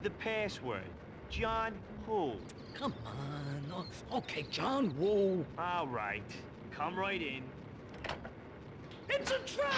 The password. John who? Come on. Okay, John Woo. All right. Come right in. It's a trap!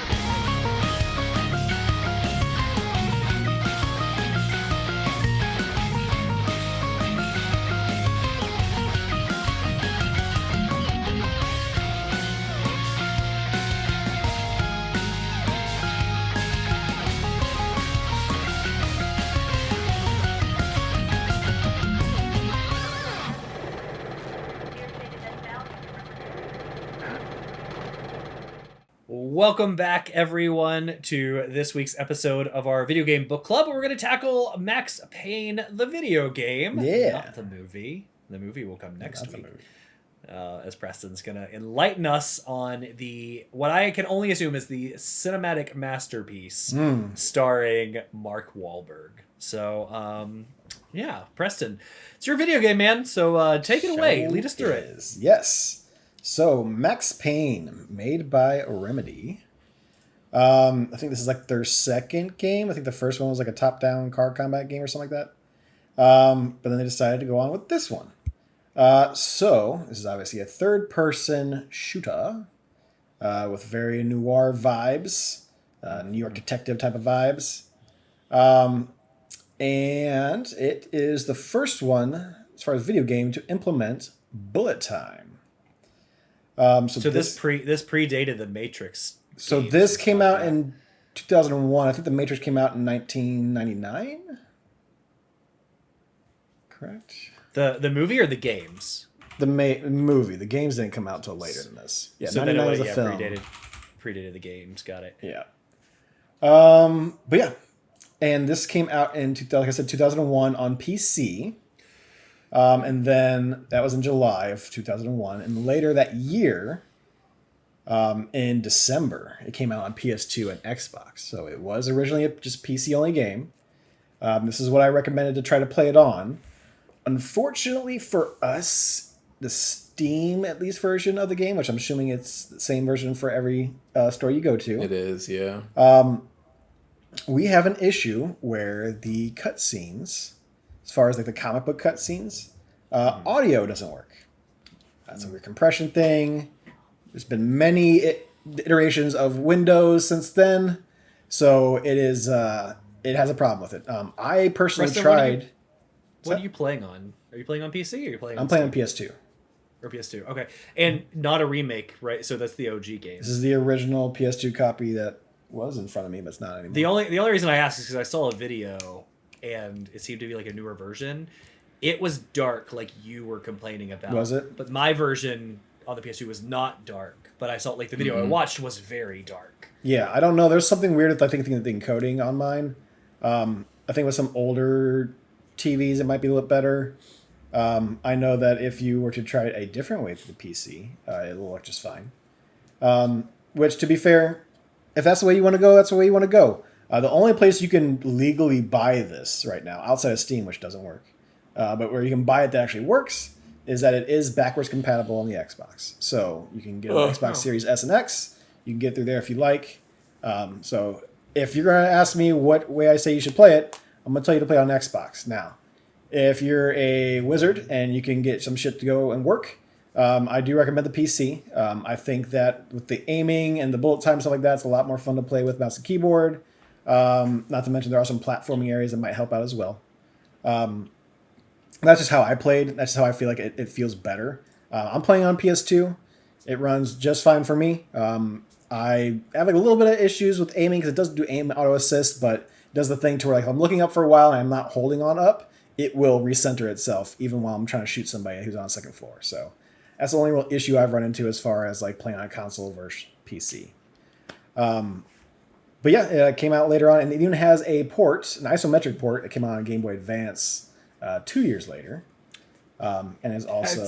Welcome back, everyone, to this week's episode of our video game book club. We're going to tackle Max Payne, the video game, not the movie. The movie will come next week, as Preston's going to enlighten us on what I can only assume is the cinematic masterpiece starring Mark Wahlberg. So, yeah, Preston, it's your video game, man. So take it away. Lead us through it. Yes. So, Max Payne, made by Remedy. I think this is like their second game. I think the first one was like a top-down car combat game or something like that. But then they decided to go on with this one. So, this is obviously a third-person shooter with very noir vibes, New York detective type of vibes. And it is the first one, as far as video game, to implement bullet time. So this predated the Matrix. So this came out in 2001. I think the Matrix came out in 1999. Correct. The movie or the games? The movie. The games didn't come out until later than this. Yeah, so 99 then was the film. Predated the games. Got it. Yeah. But yeah, and this came out in like I said, 2001 on PC. And then that was in July of 2001. And later that year, in December, it came out on PS2 and Xbox. So it was originally just PC-only game. This is what I recommended to try to play it on. Unfortunately for us, the Steam, at least, version of the game, which I'm assuming it's the same version for every store you go to. It is, yeah. We have an issue where the cutscenes, as far as like the comic book cutscenes, audio doesn't work. That's a weird compression thing. There's been many iterations of Windows since then, so it is it has a problem with it. I personally tried. What are you playing on? Are you playing on PC or are you playing? I'm playing on PS2. Or PS2. Okay, and not a remake, right? So that's the OG game. This is the original PS2 copy that was in front of me, but it's not anymore. The only reason I asked is because I saw a video and it seemed to be like a newer version. It was dark, like you were complaining about. Was it? But my version on the PS2 was not dark. But I saw like the video I watched was very dark. Yeah, I don't know. There's something weird with I think the encoding on mine. I think with some older TVs it might be a little better. I know that if you were to try it a different way through the PC, it'll work just fine. Which, to be fair, if that's the way you want to go, that's the way you want to go. The only place you can legally buy this right now, outside of Steam, which doesn't work, but where you can buy it that actually works, is that it is backwards compatible on the Xbox. So you can get an Xbox Series S and X. You can get through there if you like. So if you're going to ask me what way I say you should play it, I'm going to tell you to play on Xbox. Now, if you're a wizard and you can get some shit to go and work, I do recommend the PC. I think that with the aiming and the bullet time and stuff like that, it's a lot more fun to play with mouse and keyboard. Not to mention there are some platforming areas that might help out as well. That's just how I played. That's just how I feel like it feels better. I'm playing on PS2. It runs just fine for me. I have like a little bit of issues with aiming because it doesn't do aim auto assist, but it does the thing to where like if I'm looking up for a while and I'm not holding on up, it will recenter itself even while I'm trying to shoot somebody who's on the second floor. So that's the only real issue I've run into as far as like playing on a console versus PC. But yeah, it came out later on, and it even has a port, an isometric port. It came out on Game Boy Advance 2 years later, and is also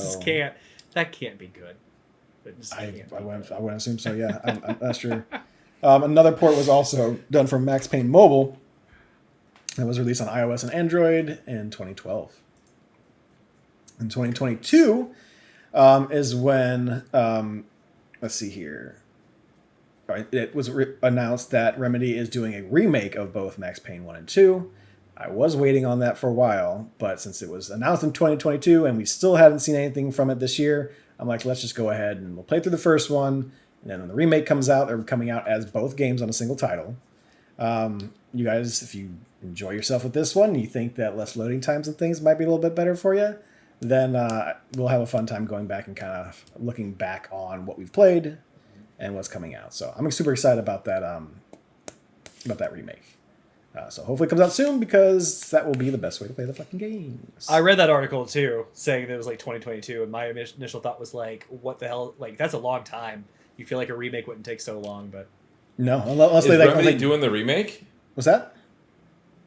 That can't be good. I wouldn't assume so. Yeah, I'm not sure. Another port was also done for Max Payne Mobile. It was released on iOS and Android in 2012. In 2022 is when let's see here. It was announced that Remedy is doing a remake of both Max Payne 1 and 2. I was waiting on that for a while, but since it was announced in 2022 and we still haven't seen anything from it this year, I'm like, let's just go ahead and we'll play through the first one. And then when the remake comes out, they're coming out as both games on a single title. You guys, if you enjoy yourself with this one, you think that less loading times and things might be a little bit better for you, then we'll have a fun time going back and kind of looking back on what we've played and what's coming out. So I'm super excited about that remake. So hopefully it comes out soon because that will be the best way to play the fucking games. I read that article too, saying that it was like 2022, and my initial thought was like, what the hell? Like, that's a long time. You feel like a remake wouldn't take so long, but no, unless they Remedy doing the remake? What's that?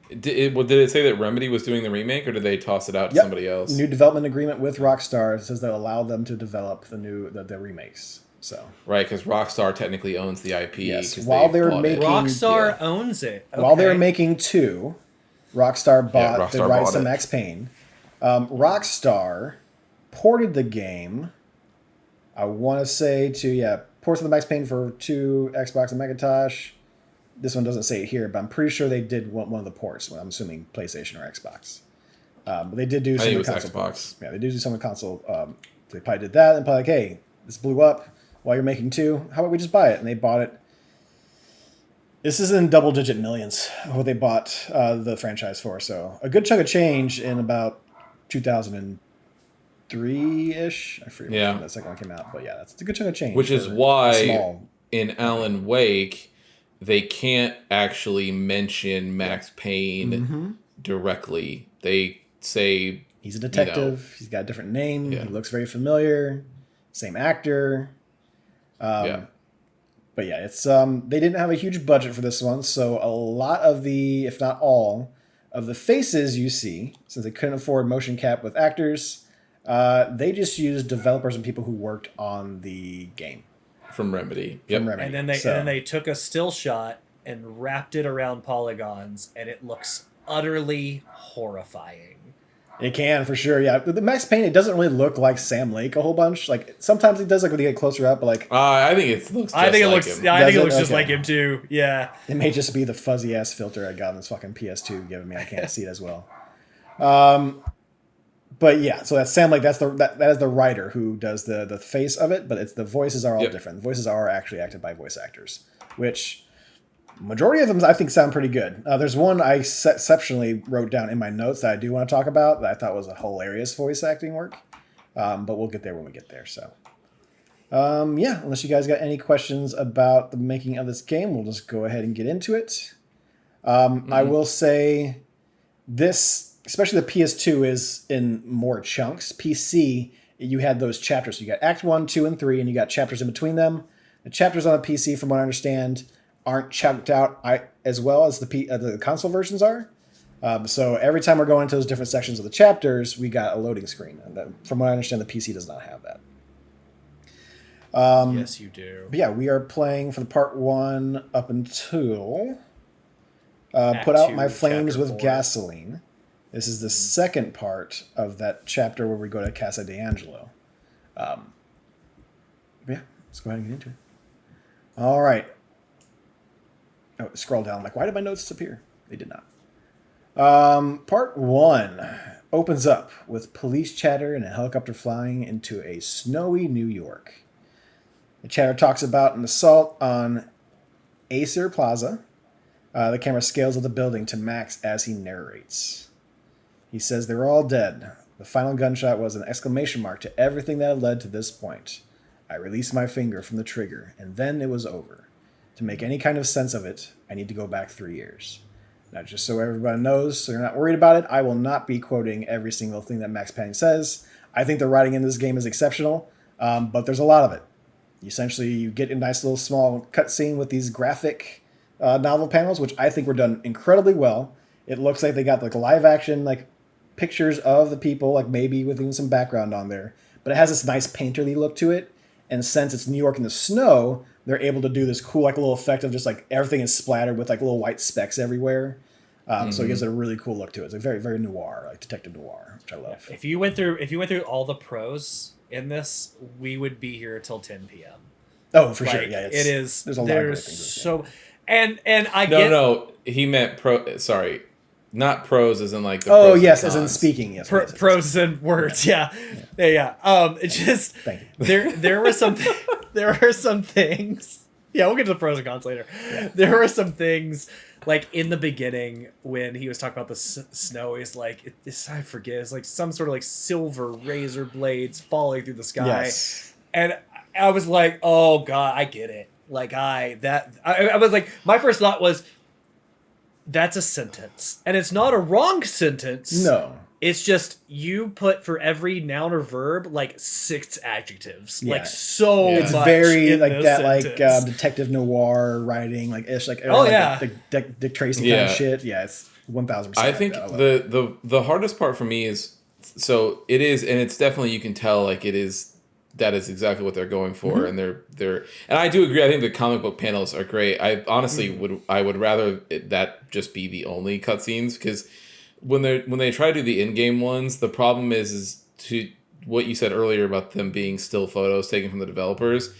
Did it say that Remedy was doing the remake, or did they toss it out to somebody else? New development agreement with Rockstar says they'll allow them to develop the remakes. So right, because Rockstar technically owns the IP. Yes, while they were making Rockstar owns it. Okay. While they were making 2, Rockstar bought the rights to Max Payne. Rockstar ported the game. I want to say ports of the Max Payne for 2 Xbox and Macintosh. This one doesn't say it here, but I'm pretty sure they did one of the ports. I'm assuming PlayStation or Xbox. But they did do some of the console ports. Yeah, they did do some of the console. They probably did that and probably like, hey, this blew up while you're making 2. How about we just buy it? And they bought it. This is in double-digit millions what they bought the franchise for. So a good chunk of change in about 2003-ish. I forget when that second one came out. But yeah, that's a good chunk of change. Which is why in Alan Wake, they can't actually mention Max Payne directly. They say he's a detective. He's got a different name. He looks very familiar. Same actor. But yeah, it's they didn't have a huge budget for this one, so a lot of the, if not all, of the faces you see, since they couldn't afford motion cap with actors, they just used developers and people who worked on the game. From Remedy. Yep. From Remedy. And then they took a still shot and wrapped it around polygons, and it looks utterly horrifying. It can, for sure, yeah. The Max Payne, it doesn't really look like Sam Lake a whole bunch. Like, sometimes it does, like, when you get closer up, but, like... I think it looks just like him. Yeah, I think it looks just like him, too. Yeah. It may just be the fuzzy-ass filter I got on this fucking PS2 giving me. I can't see it as well. But, yeah, so that's Sam Lake. That is the writer who does the face of it, but the voices are all different. The voices are actually acted by voice actors, which... Majority of them, I think, sound pretty good. There's one I exceptionally wrote down in my notes that I do want to talk about that I thought was a hilarious voice acting work. But we'll get there when we get there. So, unless you guys got any questions about the making of this game, we'll just go ahead and get into it. I will say this, especially the PS2, is in more chunks. PC, you had those chapters. So you got Act 1, 2, and 3, and you got chapters in between them. The chapters on the PC, from what I understand, aren't chunked out as well as the console versions are. So every time we're going into those different sections of the chapters, we got a loading screen. And from what I understand, the PC does not have that. Yes, you do. But yeah, we are playing for the part 1 up until Put Out My Flames with Gasoline. This is the second part of that chapter where we go to Casa d'Angelo. Yeah, let's go ahead and get into it. All right. Oh, scroll down. Like, why did my notes disappear? They did not. Part 1 opens up with police chatter and a helicopter flying into a snowy New York. The chatter talks about an assault on Acer Plaza. The camera scales of the building to Max as he narrates. He says they're all dead. The final gunshot was an exclamation mark to everything that had led to this point. I released my finger from the trigger, and then it was over. To make any kind of sense of it, I need to go back 3 years. Now, just so everybody knows, so you're not worried about it, I will not be quoting every single thing that Max Payne says. I think the writing in this game is exceptional, but there's a lot of it. Essentially, you get a nice little small cutscene with these graphic novel panels, which I think were done incredibly well. It looks like they got like live action, like pictures of the people, like maybe with even some background on there. But it has this nice painterly look to it. And since it's New York in the snow, they're able to do this cool, like, little effect of just, like, everything is splattered with, like, little white specks everywhere. So it gives it a really cool look to it. It's like very, very noir, like detective noir, which I love. If you went through all the pros in this, we would be here till 10 p.m. Oh, for sure. Yeah, it is. There's a lot of great things. So, and I No, he meant pro. Sorry, not prose as in like the Oh pros yes, and as in cons. speaking. Yes, yes, yes. Prose and words, yeah. It just Thank you. there were some things. Yeah, we'll get to the pros and cons later. Yeah. There were some things like in the beginning when he was talking about the snow. He's like, I forget. It's like some sort of like silver razor blades falling through the sky, Yes. and I was like, oh god, I get it. Like I was like, my first thought was, that's a sentence, and it's not a wrong sentence. No. It's just you put for every noun or verb like 6 adjectives, Yeah. like so Yeah. much. It's very in like this that, sentence. like detective noir writing, like ish, like Oh, like yeah. the Dick Tracy kind Yeah. of shit. Yeah, it's 1000%. I think the hardest part for me is, so it is, and it's definitely, you can tell like it is. That is exactly what they're going for, Mm-hmm. and they're and I do agree. I think the comic book panels are great. I honestly Mm-hmm. would rather that just be the only cutscenes, because when they try to do the in-game ones, the problem is to what you said earlier about them being still photos taken from the developers.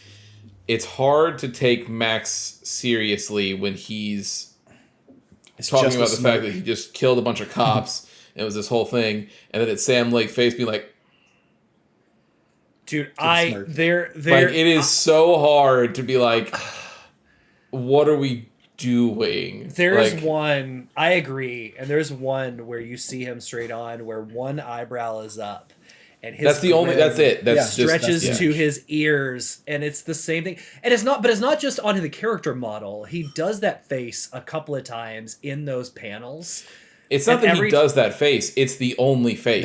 It's hard to take Max seriously when he's talking just about a the fact smirk. that he just killed a bunch of cops. And it was this whole thing, and then it's Sam Lake face being like, dude, smirk. they're like it is so hard to be like, what are we doing? There's Like, one, I agree, and there's one where you see him straight on, where one eyebrow is up, and his that's the only. grin That's it. That's Yeah. just stretches that's, to his ears, and it's the same thing. And it's not, but it's not just on the character model. He does that face a couple of times in those panels. It's not and that every he does that face. It's the only face.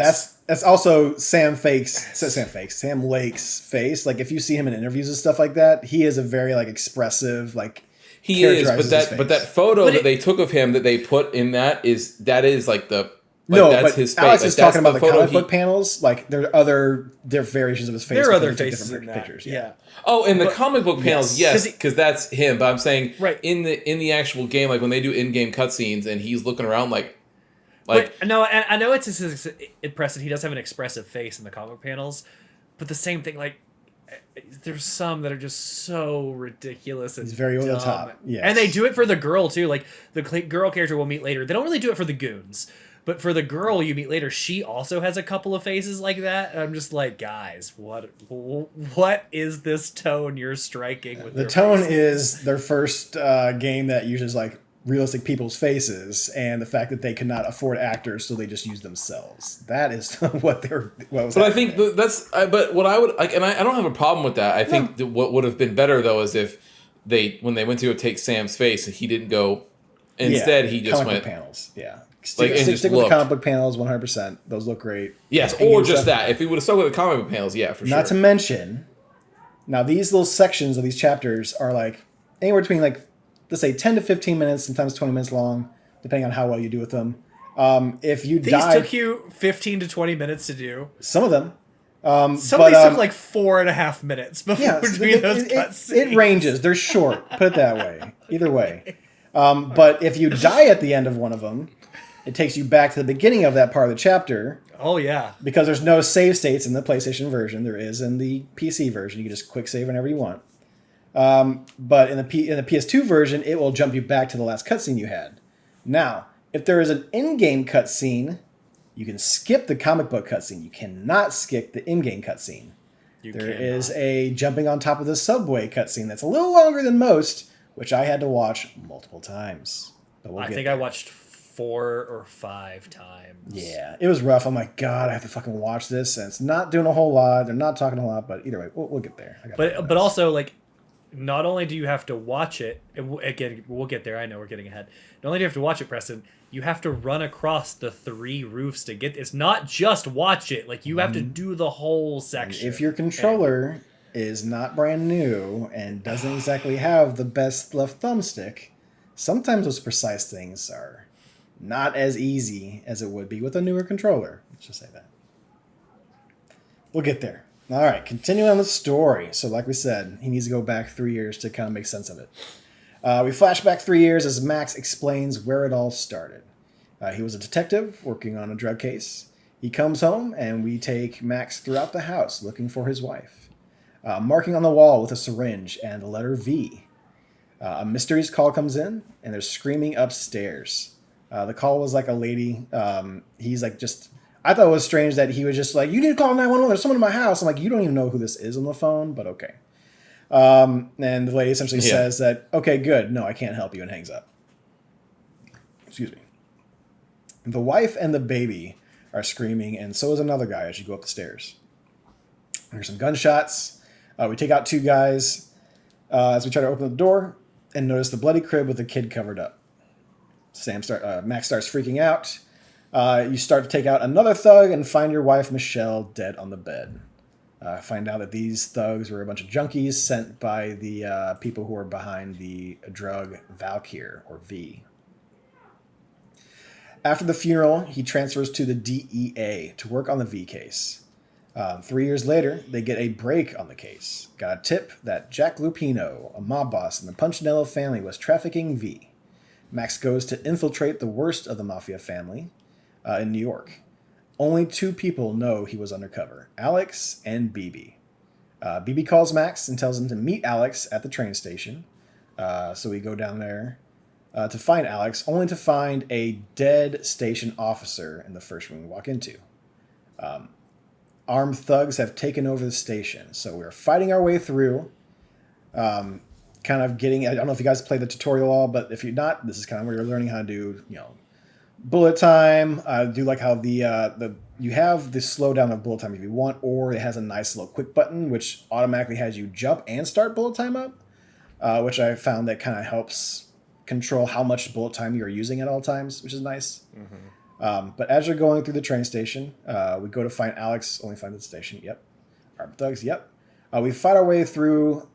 That's also Sam Lake's face. Like if you see him in interviews and stuff like that, he is a very like expressive, like he is, but characterizes his that face. photo But that it- they took of him that they put in that is like the. Like, no, that's but his face. Alex Like, is that's talking about the photo comic he- book panels. Like there are variations of his face. There are because other they took faces in different that. pictures. Yeah. Oh, in the But- comic book panels, yes, Yes. because that's him. But I'm saying, Right. in the actual game, like when they do in-game cutscenes and he's looking around like But no, I know it's impressive. He does have an expressive face in the comic panels, but the same thing, like there's some that are just so ridiculous and It's very over the dumb. top, yes. And they do it for the girl too. Like the girl character we'll meet later. They don't really do it for the goons, but for the girl you meet later, she also has a couple of faces like that. And I'm just like, guys, what is this tone you're striking with? The their tone faces? is their first game that uses like realistic people's faces, and the fact that they could not afford actors, so they just use themselves. That is what was. But I think but what I would like, and I don't have a problem with that. I think that what would have been better though is if when they went to go take Sam's face, he didn't go. Instead, he just comic went. book panels. Yeah, and stick just with the look. comic book panels 100%. Those look great. Yes, And or you just stuff- that. If he would have stuck with the comic book panels, yeah, for Not to sure. mention, now these little sections of these chapters are like anywhere between like, let's say 10 to 15 minutes, sometimes 20 minutes long, depending on how well you do with them. If you These die, took you 15 to 20 minutes to do. some of them. Some of these but, took like 4.5 minutes before yeah, between those cutscenes. it ranges. They're short. Put it that way. Either way. But if you die at the end of one of them, it takes you back to the beginning of that part of the chapter, Oh yeah. because there's no save states in the PlayStation version. There is in the PC version. You can just quick save whenever you want. But in the PS2 version, it will jump you back to the last cutscene you had. Now, if there is an in-game cutscene, you can skip the comic book cutscene. You cannot skip the in-game cutscene. There is a jumping on top of the subway cutscene that's a little longer than most, which I had to watch multiple times. But we'll I get think there. I watched 4 or 5 times. Yeah, it was rough. I'm like, God, I have to fucking watch this, and it's not doing a whole lot. They're not talking a lot, but either way, we'll get there. I got But also like, not only do you have to watch it, again we'll get there. I know we're getting ahead. Not only do you have to watch it, Preston, you have to run across the 3 roofs to get. It's not just watch it. Like you have to do the whole section. If your controller is not brand new and doesn't exactly have the best left thumbstick, sometimes those precise things are not as easy as it would be with a newer controller. Let's just say that. We'll get there. All right, continuing on the story. So like we said, he needs to go back 3 years to kind of make sense of it. We flash back 3 years as Max explains where it all started. He was a detective working on a drug case. He comes home, and we take Max throughout the house looking for his wife. Marking on the wall with a syringe and the letter V. A mysteries call comes in, and there's screaming upstairs. The call was like a lady. He's like just. I thought it was strange that he was just like, you need to call 911. There's someone in my house. I'm like, you don't even know who this is on the phone, but okay. And the lady essentially says that, okay, good. No, I can't help you, and hangs up. Excuse me. The wife and the baby are screaming, and so is another guy as you go up the stairs. There's some gunshots. We take out 2 guys as we try to open the door and notice the bloody crib with the kid covered up. Max starts freaking out. You start to take out another thug and find your wife, Michelle, dead on the bed. Find out that these thugs were a bunch of junkies sent by the people who are behind the drug Valkyr, or V. After the funeral, he transfers to the DEA to work on the V case. 3 years later, they get a break on the case. Got a tip that Jack Lupino, a mob boss in the Punchinello family, was trafficking V. Max goes to infiltrate the worst of the mafia family in New York. Only 2 people know he was undercover, Alex and BB. BB calls Max and tells him to meet Alex at the train station. So we go down there to find Alex, only to find a dead station officer in the first room we walk into. Armed thugs have taken over the station, so we're fighting our way through, kind of getting, I don't know if you guys played the tutorial all, but if you're not, this is kind of where you're learning how to do, bullet time. I do like how the you have the slowdown of bullet time if you want, or it has a nice little quick button, which automatically has you jump and start bullet time up, which I found that kind of helps control how much bullet time you're using at all times, which is nice. Mm-hmm. But as you're going through the train station, we go to find Alex, only find the station. Yep. Armed thugs. Yep. We fight our way through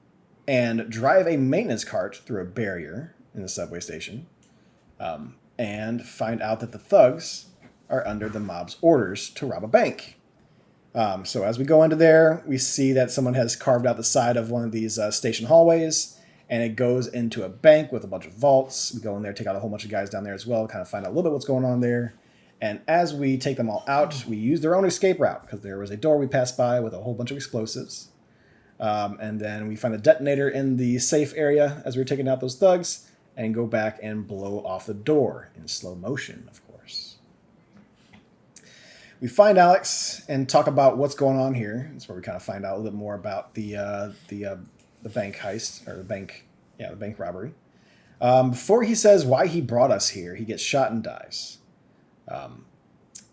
and drive a maintenance cart through a barrier in the subway station, and find out that the thugs are under the mob's orders to rob a bank. So as we go into there, we see that someone has carved out the side of one of these station hallways, and it goes into a bank with a bunch of vaults. We go in there, take out a whole bunch of guys down there as well, kind of find out a little bit what's going on there. And as we take them all out, we use their own escape route, because there was a door we passed by with a whole bunch of explosives. And then we find a detonator in the safe area as we're taking out those thugs, and go back and blow off the door in slow motion, of course. We find Alex and talk about what's going on here. That's where we kind of find out a little bit more about the bank heist, or the bank robbery. Before he says why he brought us here, he gets shot and dies.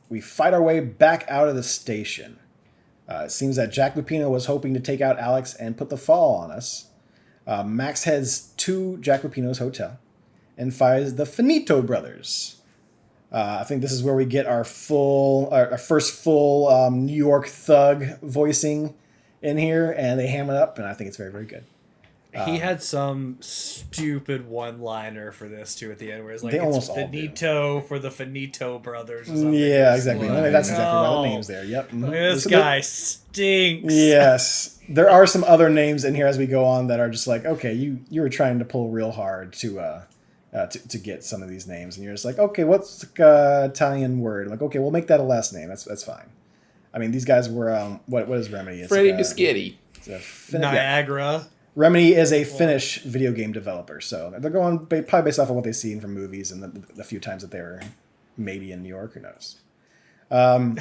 We fight our way back out of the station. It seems that Jack Lupino was hoping to take out Alex and put the fall on us. Max heads to Jack Lupino's hotel and finds the Finito brothers. I think this is where we get our first full New York thug voicing in here, and they ham it up, and I think it's very, very good. He had some stupid one-liner for this too at the end, where it's like, They it's almost all Finito for the Finito brothers. Or something. Yeah, exactly. Like, That's exactly why the name's there. Yep. Mm-hmm. This guy stinks. Yes, there are some other names in here as we go on that are just like, okay, you were trying to pull real hard to get some of these names, and you're just like, okay, what's the Italian word? Like, okay, we'll make that a last name. That's fine. I mean, these guys were what is Remedy? It's Freddy Biscotti. Niagara. Yeah. Remedy is a Finnish video game developer, so they're going probably based off of what they've seen from movies and the few times that they were maybe in New York. Who knows? All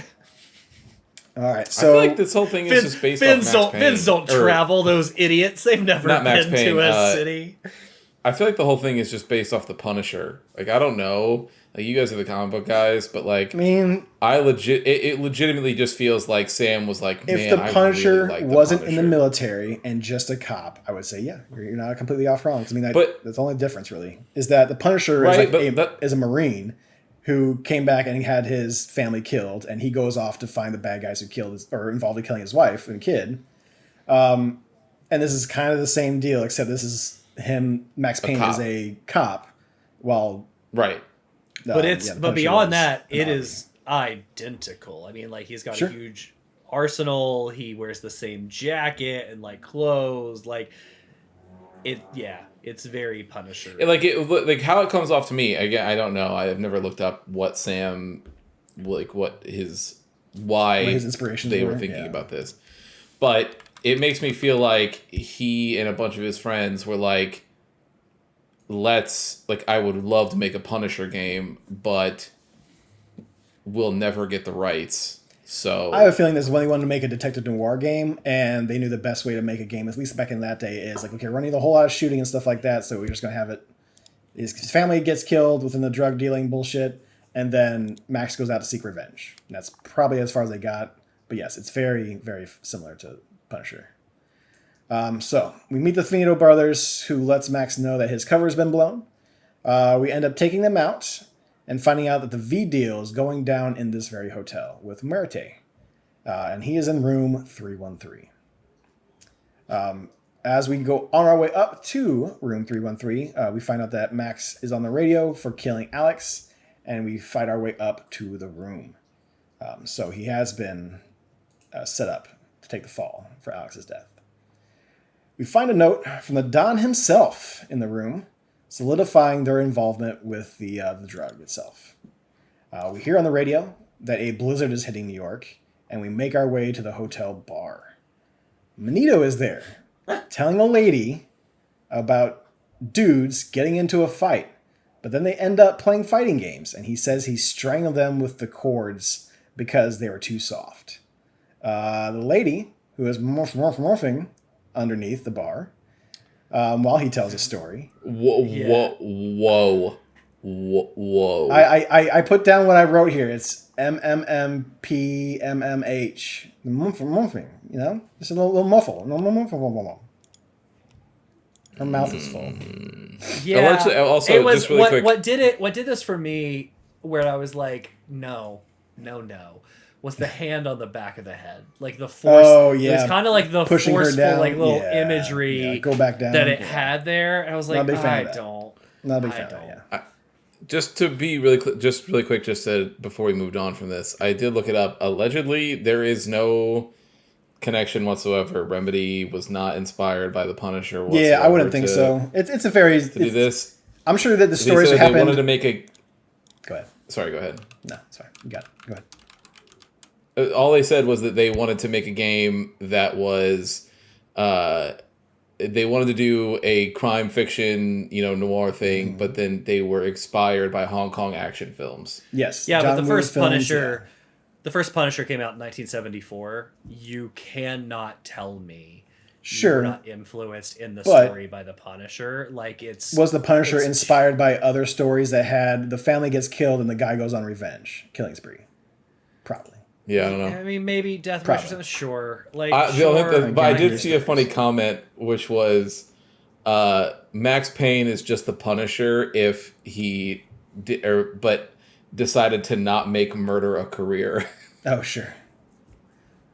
right, so I feel like this whole thing is just based off Max Payne. Finns don't travel, those idiots. They've never been to a city. I feel like the whole thing is just based off the Punisher. Like, I don't know. Like, you guys are the comic book guys, but like, I mean, it legitimately just feels like Sam was like, if man, the Punisher I really like the wasn't Punisher. in the military and just a cop, I would say, yeah, you're not completely off wrong. I mean, that's the only difference really is that the Punisher is a Marine who came back and had his family killed, and he goes off to find the bad guys who are involved in killing his wife and kid. And this is kind of the same deal, except this is him. Max Payne is a cop, while right. But beyond that, it is identical. I mean, like, he's got a huge arsenal. He wears the same jacket and like clothes. Like it, it's very Punisher. Like how it comes off to me. Again, I don't know. I've never looked up what Sam, what his inspirations they were thinking about this, but it makes me feel like he and a bunch of his friends were like I would love to make a Punisher game, but we'll never get the rights. So I have a feeling this is when they wanted to make a detective noir game, and they knew the best way to make a game, at least back in that day, is like, okay, we're running a whole lot of shooting and stuff like that, so we're just going to have it. His family gets killed within the drug dealing bullshit, and then Max goes out to seek revenge. And that's probably as far as they got. But yes, it's very, very similar to Punisher. So we meet the Finito brothers, who lets Max know that his cover has been blown. We end up taking them out and finding out that the V deal is going down in this very hotel with Muerte. And he is in room 313. As we go on our way up to room 313, we find out that Max is on the radio for killing Alex, and we fight our way up to the room. So he has been set up to take the fall for Alex's death. We find a note from the Don himself in the room, solidifying their involvement with the drug itself. We hear on the radio that a blizzard is hitting New York, and we make our way to the hotel bar. Magneto is there, telling a lady about dudes getting into a fight, but then they end up playing fighting games, and he says he strangled them with the cords because they were too soft. The lady, who is morphing underneath the bar, while he tells his story. Whoa. I put down what I wrote here. It's MMMPMMH. Morphing, you know? Just a little muffle. Her mouth is full. Yeah. Also, it was, just really quick. What did this for me, where I was like, no, was the hand on the back of the head. Like the force. Oh, yeah. It was kind of like the pushing forceful, her down. like little imagery go back down. that it had there. And I was like, I don't. Not a big fan of that, yeah. Just to be really quick, before we moved on from this, I did look it up. Allegedly, there is no connection whatsoever. Remedy was not inspired by the Punisher whatsoever. Yeah, I wouldn't think so. It's a very... To do this. I'm sure that the stories that happened... They wanted to make a... Go ahead. Sorry, go ahead. No, it's fine. You got it. Go ahead. All they said was that they wanted to make a game that was... they wanted to do a crime fiction, noir thing, but then they were inspired by Hong Kong action films. Yes. Yeah, John but the Woo first films, Punisher... The first Punisher came out in 1974. You cannot tell me you're not influenced in the story by the Punisher. Like was the Punisher inspired by other stories that had the family gets killed and the guy goes on revenge killing spree? Probably. Yeah, I don't know. I mean, maybe Death Wish or something. Sure. Like, but I did see a funny comment, which was Max Payne is just the Punisher if he decided to not make murder a career. Oh, sure.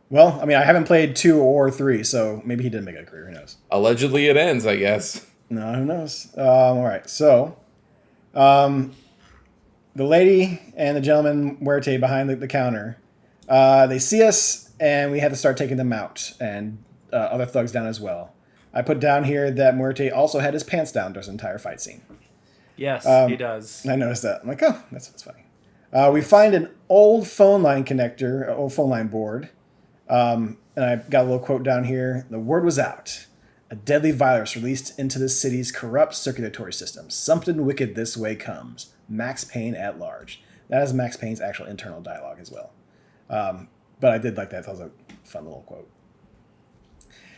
Well, I mean, I haven't played 2 or 3, so maybe he did make a career. Who knows? Allegedly, it ends, I guess. No, who knows? All right, so the lady and the gentleman Muerte behind the counter, they see us, and we have to start taking them out, and other thugs down as well. I put down here that Muerte also had his pants down during the entire fight scene. Yes, he does. I noticed that. I'm like, oh, that's funny. We find an old phone line connector, old phone line board. And I got a little quote down here. The word was out. A deadly virus released into the city's corrupt circulatory system. Something wicked this way comes. Max Payne at large. That is Max Payne's actual internal dialogue as well. But I did like that. That was a fun little quote.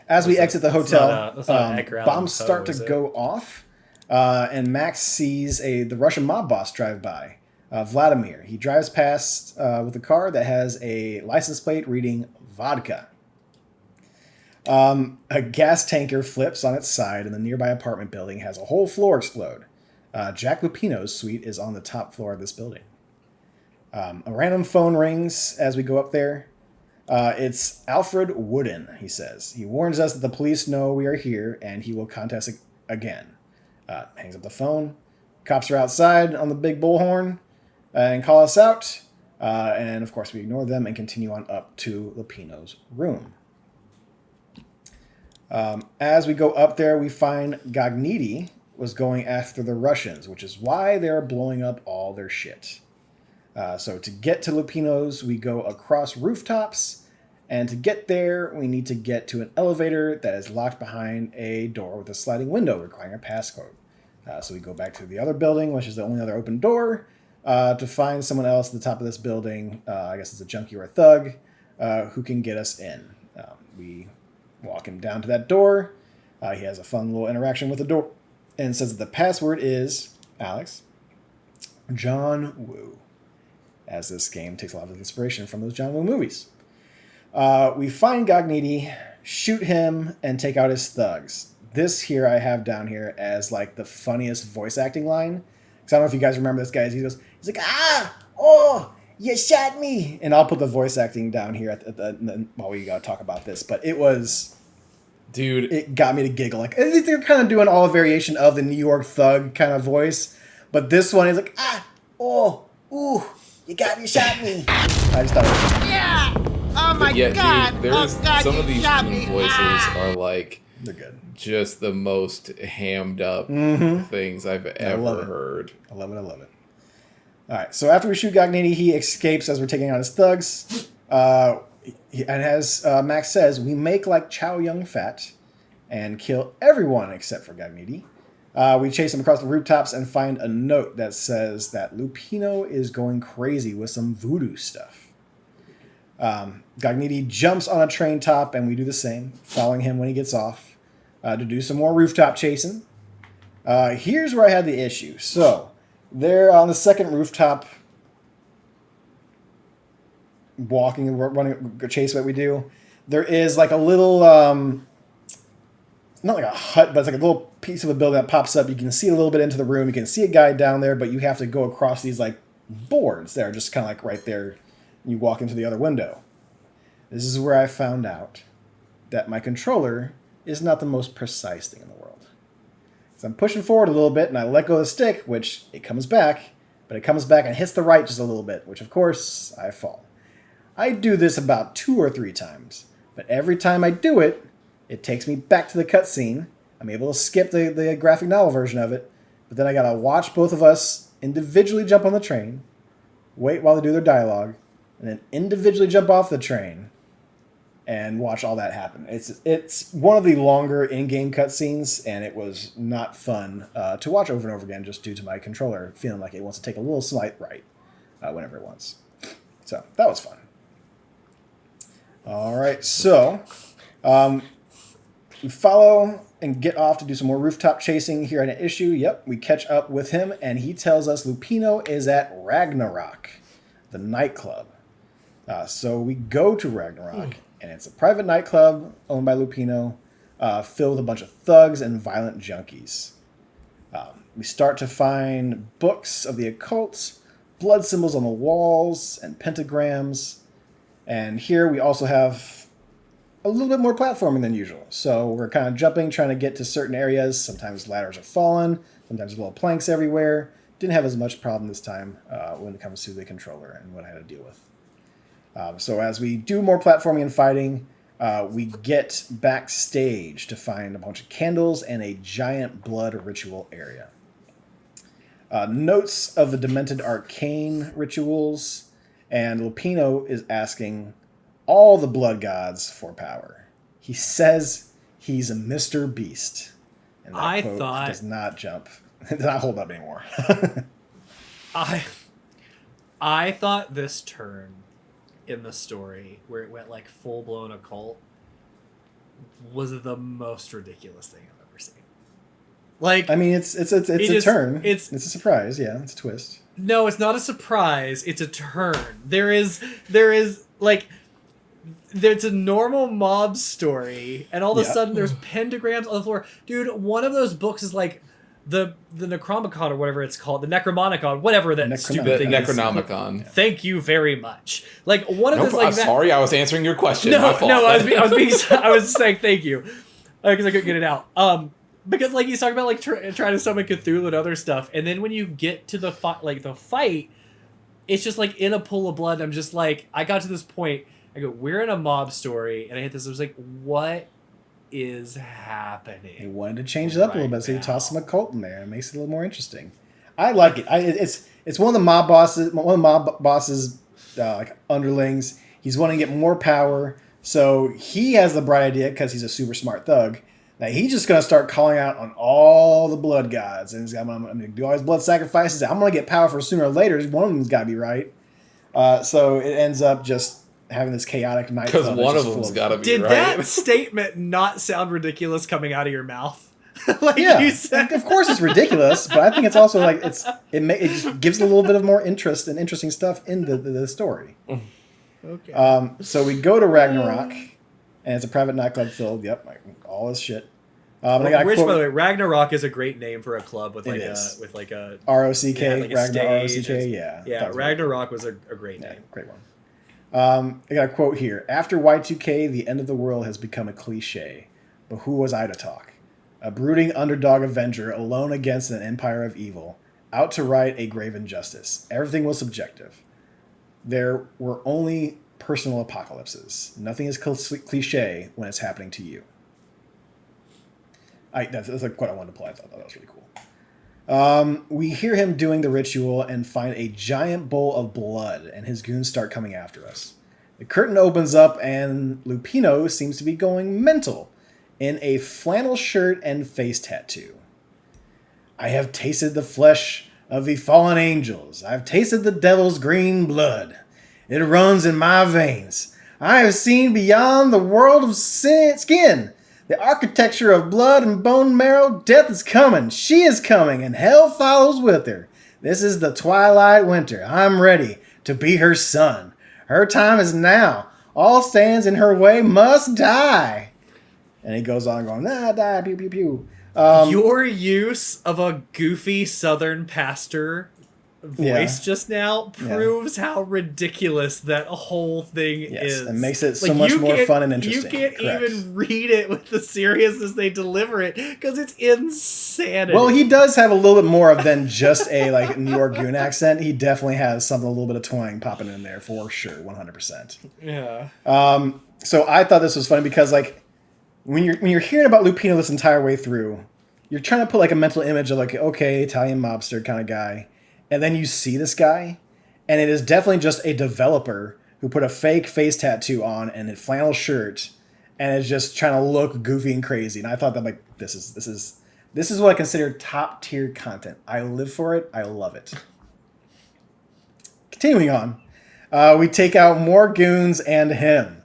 As we exit the hotel, bombs start to go off. And Max sees the Russian mob boss drive by. Vladimir. He drives past with a car that has a license plate reading vodka. A gas tanker flips on its side, and the nearby apartment building has a whole floor explode. Jack Lupino's suite is on the top floor of this building. A random phone rings as we go up there. It's Alfred Wooden, he says. He warns us that the police know we are here, and he will contact us again. Hangs up the phone. Cops are outside on the big bullhorn and call us out. And, of course, we ignore them and continue on up to Lupino's room. As we go up there, we find Gagniti was going after the Russians, which is why they're blowing up all their shit. So to get to Lupino's, we go across rooftops. And to get there, we need to get to an elevator that is locked behind a door with a sliding window requiring a passcode. So we go back to the other building, which is the only other open door, to find someone else at the top of this building. I guess it's a junkie or a thug who can get us in. We walk him down to that door. He has a fun little interaction with the door and says that the password is, Alex, John Woo, as this game takes a lot of inspiration from those John Woo movies. We find Gognitti, shoot him, and take out his thugs. This here I have down here as like the funniest voice acting line. Because I don't know if you guys remember this guy. He's like, oh, you shot me. And I'll put the voice acting down here while we talk about this. But it was... Dude. It got me to giggle. Like, they're kind of doing all a variation of the New York thug kind of voice. But this one is like, ooh, you got me, shot me. I just thought it was... Yeah! Oh my God! Dude, some of these team voices are like... They're good. Just the most hammed up things I've ever heard. I love it. All right, so after we shoot Gognitti, he escapes as we're taking out his thugs. And as Max says, we make like Chow Yun Fat and kill everyone except for Gognitti. We chase him across the rooftops and find a note that says that Lupino is going crazy with some voodoo stuff. Gognitti jumps on a train top, and we do the same, following him when he gets off to do some more rooftop chasing. Here's where I had the issue. So, they're on the second rooftop, walking and running a chase what we do. There is like a little, not like a hut, but it's like a little piece of a building that pops up. You can see a little bit into the room. You can see a guy down there, but you have to go across these like boards that are just kind of like right there. You walk into the other window. This is where I found out that my controller is not the most precise thing in the world. So I'm pushing forward a little bit, and I let go of the stick, which it comes back, but it comes back and hits the right just a little bit, which of course I fall. I do this about 2 or 3 times, but every time I do it, it takes me back to the cutscene. I'm able to skip the graphic novel version of it, but then I gotta watch both of us individually jump on the train, wait while they do their dialogue, and then individually jump off the train and watch all that happen. It's one of the longer in-game cutscenes, and it was not fun to watch over and over again just due to my controller feeling like it wants to take a little slight right whenever it wants. So that was fun. All right, so we follow and get off to do some more rooftop chasing here at an issue. Yep, we catch up with him, and he tells us Lupino is at Ragnarok, the nightclub. So we go to Ragnarok, and it's a private nightclub owned by Lupino, filled with a bunch of thugs and violent junkies. We start to find books of the occult, blood symbols on the walls, and pentagrams. And here we also have a little bit more platforming than usual. So we're kind of jumping, trying to get to certain areas. Sometimes ladders are falling, sometimes little planks everywhere. Didn't have as much problem this time when it comes to the controller and what I had to deal with. So as we do more platforming and fighting, we get backstage to find a bunch of candles and a giant blood ritual area. Notes of the demented arcane rituals, and Lupino is asking all the blood gods for power. He says he's a Mr. Beast. And that quote does not jump. It does not hold up anymore. I thought this turn in the story where it went like full blown occult was the most ridiculous thing I've ever seen. Like, I mean, it's a turn. It's a surprise. Yeah, it's a twist. No, it's not a surprise. It's a turn. There is like, there's a normal mob story, and all of a sudden there's pentagrams on the floor. Dude, one of those books is like the Necronomicon or whatever it's called, the Necromonicon, whatever that stupid thing is. Necronomicon. Thank you very much. Like one of those like I'm sorry, I was answering your question. No, I was saying thank you because I couldn't get it out. Because like he's talking about like trying to summon Cthulhu and other stuff, and then when you get to the fight, it's just like in a pool of blood. I'm just like, I got to this point. I go, we're in a mob story, and I hit this. I was like, what is happening? He wanted to change it up a little bit, so he tossed some occult in there. It makes it a little more interesting. I like it. It's one of the mob bosses, like underlings. He's wanting to get more power, so he has the bright idea because he's a super smart thug. Now he's just gonna start calling out on all the blood gods, and I'm gonna do all these blood sacrifices. I'm gonna get powerful sooner or later. One of them's got to be right. So it ends up just having this chaotic night. Because one of them's got to be Did right. that statement not sound ridiculous coming out of your mouth? Like yeah, you said. of course it's ridiculous, but I think it's also like it just gives a little bit of more interest and interesting stuff in the story. Okay. So we go to Ragnarok, and it's a private nightclub filled. Yep, like, all this shit. Which, by the way, Ragnarok is a great name for a club with like a ROCK, yeah, like a Ragnarok, stage ROCK, yeah. Yeah, Ragnarok was a great name. Yeah, great one. I got a quote here. After Y2K, the end of the world has become a cliche. But who was I to talk? A brooding underdog avenger alone against an empire of evil, out to right a grave injustice. Everything was subjective. There were only personal apocalypses. Nothing is cliche when it's happening to you. That's a quote I wanted to pull. I thought that was really cool. We hear him doing the ritual and find a giant bowl of blood, and his goons start coming after us. The curtain opens up, and Lupino seems to be going mental in a flannel shirt and face tattoo. I have tasted the flesh of the fallen angels. I've tasted the devil's green blood. It runs in my veins. I have seen beyond the world of skin. The architecture of blood and bone marrow. Death is coming. She is coming, and hell follows with her. This is the twilight winter. I'm ready to be her son. Her time is now. All stands in her way must die. And he goes on going, die, pew, pew, pew. Your use of a goofy Southern pastor voice just now proves how ridiculous that whole thing is. It makes it so much more fun and interesting. You can't even read it with the seriousness they deliver it, because it's insanity. Well, he does have a little bit more of than just a like New York goon accent. He definitely has something, a little bit of twang popping in there for sure, 100%. Yeah. So I thought this was funny because like when you're hearing about Lupino this entire way through, you're trying to put like a mental image of like, okay, Italian mobster kind of guy. And then you see this guy, and it is definitely just a developer who put a fake face tattoo on and a flannel shirt, and is just trying to look goofy and crazy. And I thought that like this is what I consider top tier content. I live for it. I love it. Continuing on, we take out more goons and him.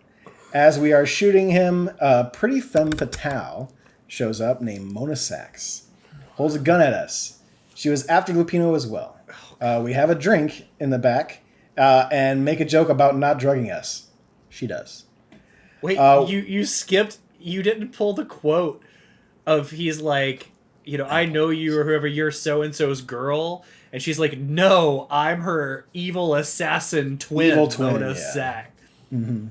As we are shooting him, a pretty femme fatale shows up named Mona Sachs, holds a gun at us. She was after Lupino as well. We have a drink in the back and make a joke about not drugging us. She does. Wait, you skipped. You didn't pull the quote of he's like, I know you or whoever, you're so-and-so's girl. And she's like, no, I'm her evil assassin twin, Mona Sachs. Mm-hmm.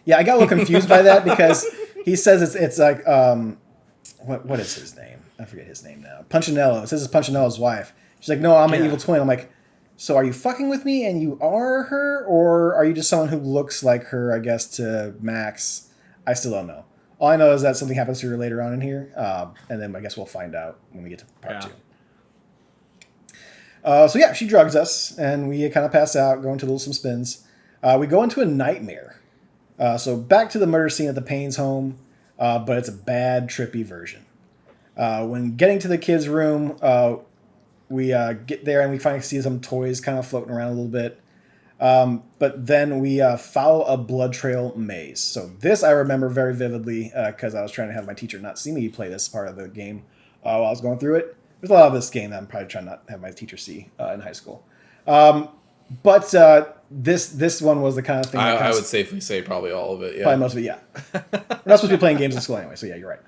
Yeah, I got a little confused by that because he says it's like, what is his name? I forget his name now. Punchinello. It says it's Punchinello's wife. She's like, no, I'm an evil twin. I'm like, so are you fucking with me and you are her? Or are you just someone who looks like her, I guess, to Max? I still don't know. All I know is that something happens to her later on in here. And then I guess we'll find out when we get to part 2. So yeah, she drugs us and we kind of pass out, go into some spins. We go into a nightmare. So back to the murder scene at the Payne's home, but it's a bad, trippy version. When getting to the kids' room, we get there and we finally see some toys kind of floating around a little bit. But then we follow a blood trail maze. So this I remember very vividly because I was trying to have my teacher not see me play this part of the game while I was going through it. There's a lot of this game that I'm probably trying not to have my teacher see in high school. But this one was the kind of thing that I would safely say probably all of it. Yeah, probably most of it. Yeah, we're not supposed to be playing games in school anyway, so yeah, you're right.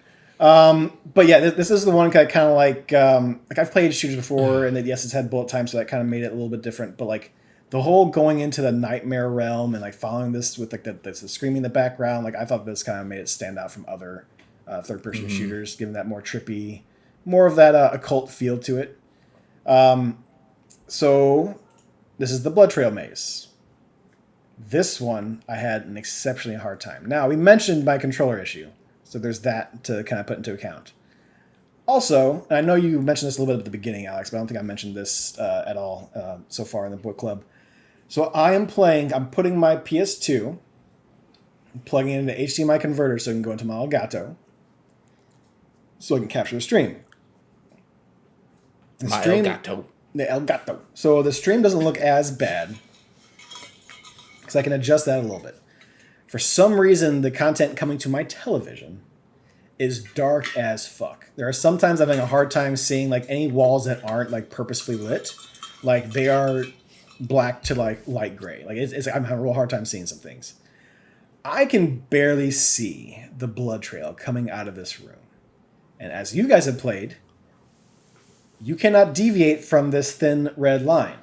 But yeah, this is the one kind of like I've played shooters before, and yes, it's had bullet time, so that kind of made it a little bit different. But like the whole going into the nightmare realm and like following this with like the screaming in the background, like I thought this kind of made it stand out from other third-person shooters, giving that more trippy, more of that occult feel to it. So this is the blood trail maze. This one I had an exceptionally hard time. Now we mentioned my controller issue. So there's that to kind of put into account. Also, and I know you mentioned this a little bit at the beginning, Alex, but I don't think I mentioned this at all so far in the book club. So I'm putting my PS2 plugging it into HDMI converter so it can go into my Elgato, so I can capture the stream. The Elgato. The Elgato. So the stream doesn't look as bad because I can adjust that a little bit. For some reason, the content coming to my television is dark as fuck. There are sometimes I'm having a hard time seeing like any walls that aren't like purposefully lit. Like they are black to like light gray. Like I'm having a real hard time seeing some things. I can barely see the blood trail coming out of this room. And as you guys have played, you cannot deviate from this thin red line.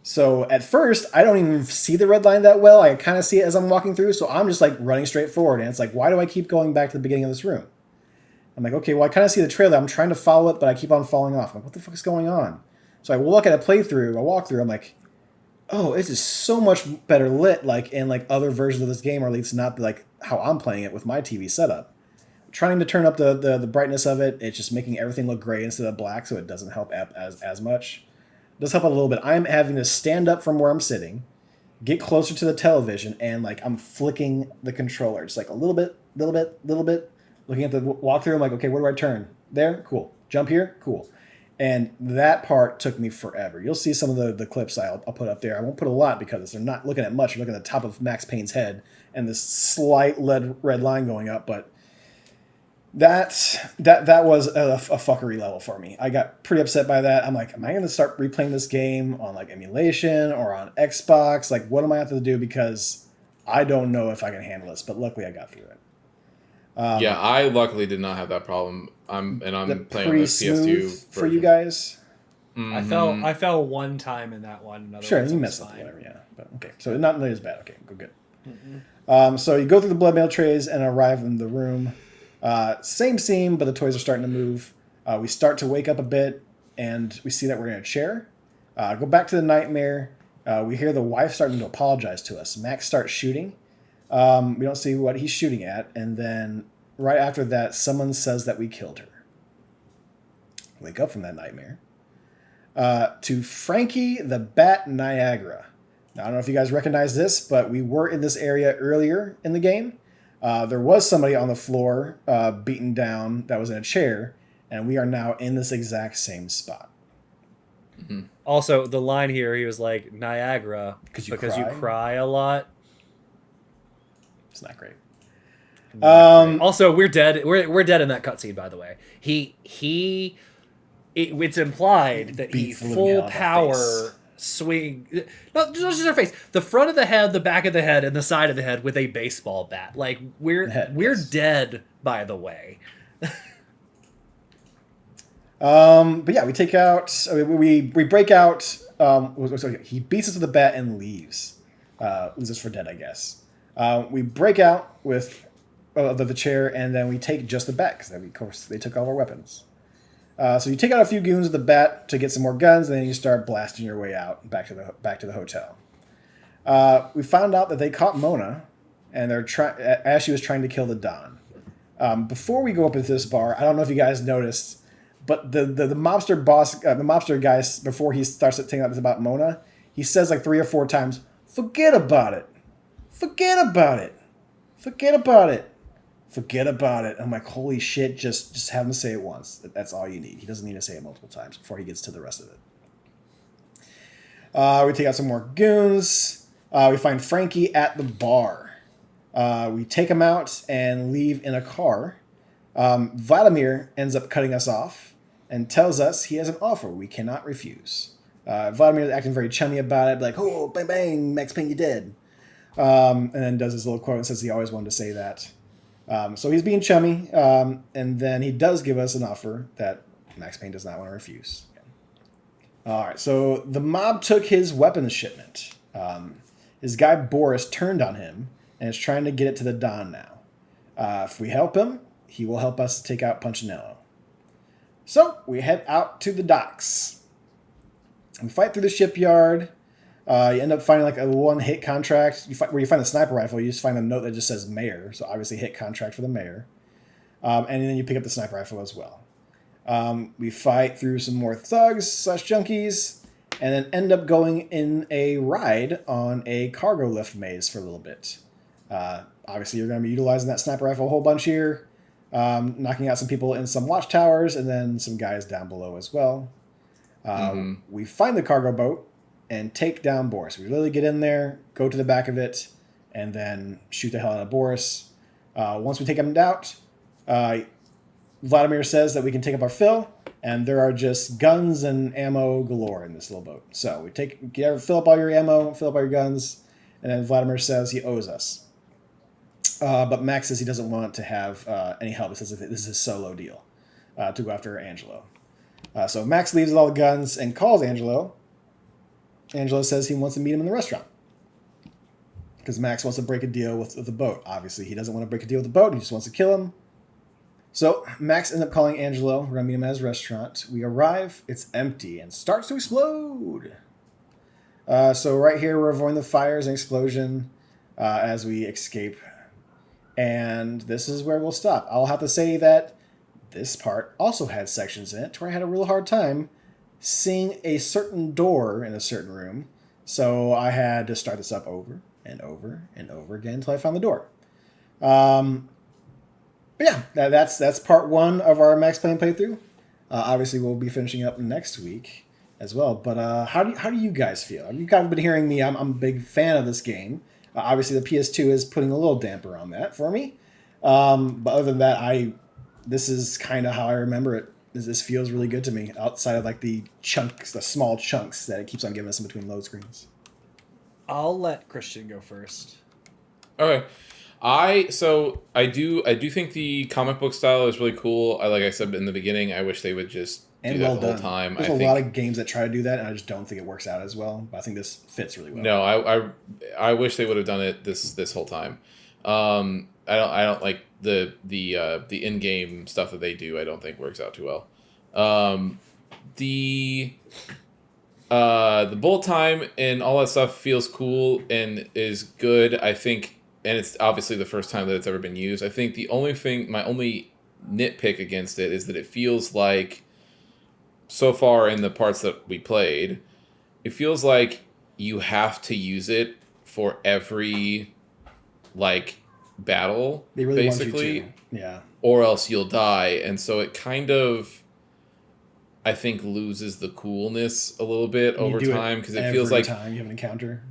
So at first, I don't even see the red line that well. I kind of see it as I'm walking through. So I'm just like running straight forward. And it's like, why do I keep going back to the beginning of this room? I'm like, okay, well, I kind of see the trail there. I'm trying to follow it, but I keep on falling off. I'm like, what the fuck is going on? So I look at a playthrough, I walk through, I'm like, oh, this is so much better lit, like in like other versions of this game, or at least not like how I'm playing it with my TV setup. Trying to turn up the brightness of it, it's just making everything look gray instead of black, so it doesn't help as much. It does help a little bit. I'm having to stand up from where I'm sitting, get closer to the television, and like I'm flicking the controller, just like a little bit. Looking at the walkthrough, I'm like, okay, where do I turn? There, cool. Jump here, cool. And that part took me forever. You'll see some of the clips I'll put up there. I won't put a lot because they're not looking at much. You're looking at the top of Max Payne's head and this slight red line going up, but that was a fuckery level for me. I got pretty upset by that. I'm like, am I going to start replaying this game on like emulation or on Xbox? Like, what am I have to do? Because I don't know if I can handle this. But luckily, I got through it. Yeah, I luckily did not have that problem. I'm playing on the PS2 for you guys. Mm-hmm. I fell one time in that one. Sure, you messed up whatever. Yeah, but okay, so not nearly as bad. Okay, good. Mm-hmm. So you go through the blood mail trays and arrive in the room. Same scene, but the toys are starting to move. We start to wake up a bit, and we see that we're in a chair. Go back to the nightmare. We hear the wife starting to apologize to us. Max starts shooting. We don't see what he's shooting at, and then right after that, someone says that we killed her. Wake up from that nightmare. To Frankie the Bat Niagara. Now, I don't know if you guys recognize this, but we were in this area earlier in the game. There was somebody on the floor beaten down that was in a chair, and we are now in this exact same spot. Mm-hmm. Also, the line here, he was like, Niagara, because you cry a lot. It's not great. Also, we're dead. We're dead in that cutscene, by the way. It's implied that he full power swing. No, just her face. The front of the head, the back of the head, and the side of the head with a baseball bat. Like we're dead, by the way. But yeah, we take out. We break out. Sorry, he beats us with a bat and leaves. Leaves us for dead, I guess. We break out with the chair, and then we take just the bat because, of course, they took all our weapons. So you take out a few goons with the bat to get some more guns, and then you start blasting your way out back to the hotel. We found out that they caught Mona, and as she was trying to kill the Don. Before we go up into this bar, I don't know if you guys noticed, but the mobster boss, the mobster guy, before he starts taking up about Mona, he says like 3 or 4 times, "Forget about it. Forget about it. Forget about it. Forget about it." I'm like, holy shit, just have him say it once. That's all you need. He doesn't need to say it multiple times before he gets to the rest of it. We take out some more goons. We find Frankie at the bar. We take him out and leave in a car. Vladimir ends up cutting us off and tells us he has an offer we cannot refuse. Vladimir is acting very chummy about it, like, oh, bang, bang, Max Payne, you dead. And then does his little quote and says he always wanted to say that. So he's being chummy, and then he does give us an offer that Max Payne does not want to refuse. All right, so the mob took his weapons shipment. His guy Boris turned on him and is trying to get it to the Don now. If we help him, he will help us take out Punchinello. So we head out to the docks. We fight through the shipyard. You end up finding like a one-hit contract. Where you find the sniper rifle, you just find a note that just says mayor. So obviously hit contract for the mayor. And then you pick up the sniper rifle as well. We fight through some more thugs/junkies. And then end up going in a ride on a cargo lift maze for a little bit. Obviously, you're going to be utilizing that sniper rifle a whole bunch here, knocking out some people in some watchtowers and then some guys down below as well. We find the cargo boat and take down Boris. We literally get in there, go to the back of it, and then shoot the hell out of Boris. Once we take him out, Vladimir says that we can take up our fill, and there are just guns and ammo galore in this little boat. So we fill up all your ammo, fill up all your guns, and then Vladimir says he owes us. But Max says he doesn't want to have any help. He says this is a solo deal to go after Angelo. So Max leaves with all the guns and calls Angelo. Angelo says he wants to meet him in the restaurant because Max wants to break a deal with the boat. Obviously, he doesn't want to break a deal with the boat. He just wants to kill him. So Max ends up calling Angelo. We're going to meet him at his restaurant. We arrive. It's empty and starts to explode. So right here, we're avoiding the fires and explosion as we escape. And this is where we'll stop. I'll have to say that this part also had sections in it where I had a real hard time seeing a certain door in a certain room. So I had to start this up over and over and over again until I found the door. But yeah, that's part one of our Max Payne playthrough. Obviously, we'll be finishing up next week as well. But how do you guys feel? You've kind of been hearing me. I'm a big fan of this game. Obviously, the PS2 is putting a little damper on that for me. But other than that, this is kind of how I remember it. This feels really good to me, outside of like the small chunks that it keeps on giving us in between load screens. I'll let Christian go first. Okay. I do think the comic book style is really cool. Like I said in the beginning, I wish they would just do that the whole time. There's a lot of games that try to do that, and I just don't think it works out as well. But I think this fits really well. No, I wish they would have done it this whole time. I don't like the in-game stuff that they do. I don't think works out too well. The bullet time and all that stuff feels cool and is good. I think. And it's obviously the first time that it's ever been used. I think my only nitpick against it is that it feels like, so far in the parts that we played, it feels like you have to use it for every, battle, they really basically. Want you to. Yeah. Or else you'll die. And so it kind of, I think, loses the coolness a little bit over time, because it feels like every time you have an encounter.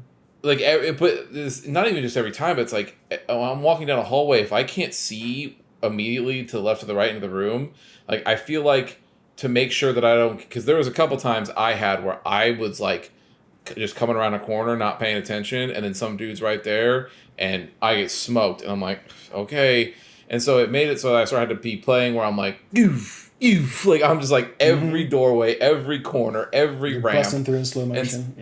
But it's not even just every time, but it's like, I'm walking down a hallway. If I can't see immediately to the left or the right into the room, I feel like, to make sure that I don't, because there was a couple times I had where I was just coming around a corner, not paying attention, and then some dude's right there, and I get smoked, and I'm like, okay. And so it made it so that I sort of had to be playing where I'm like, oof, I'm just every doorway, every corner, every ramp. Busting through in slow motion.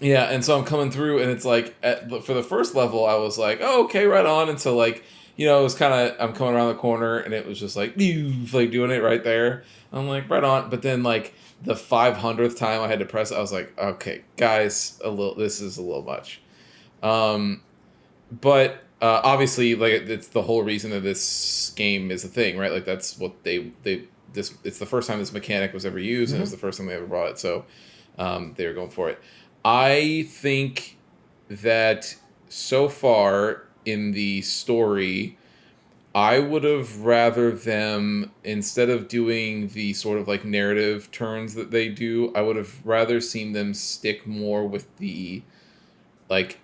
Yeah, and so I'm coming through, and it's for the first level, I was like, oh, okay, right on. And so, it was kind of, I'm coming around the corner, and it was just doing it right there. I'm like, right on. But then, the 500th time I had to press it, I was like, okay, guys, this is a little much. But obviously, it's the whole reason that this game is a thing, right? That's what it's the first time this mechanic was ever used, and it's the first time they ever brought it. So they were going for it. I think that so far in the story, I would have rather them, instead of doing the sort of narrative turns that they do, I would have rather seen them stick more with the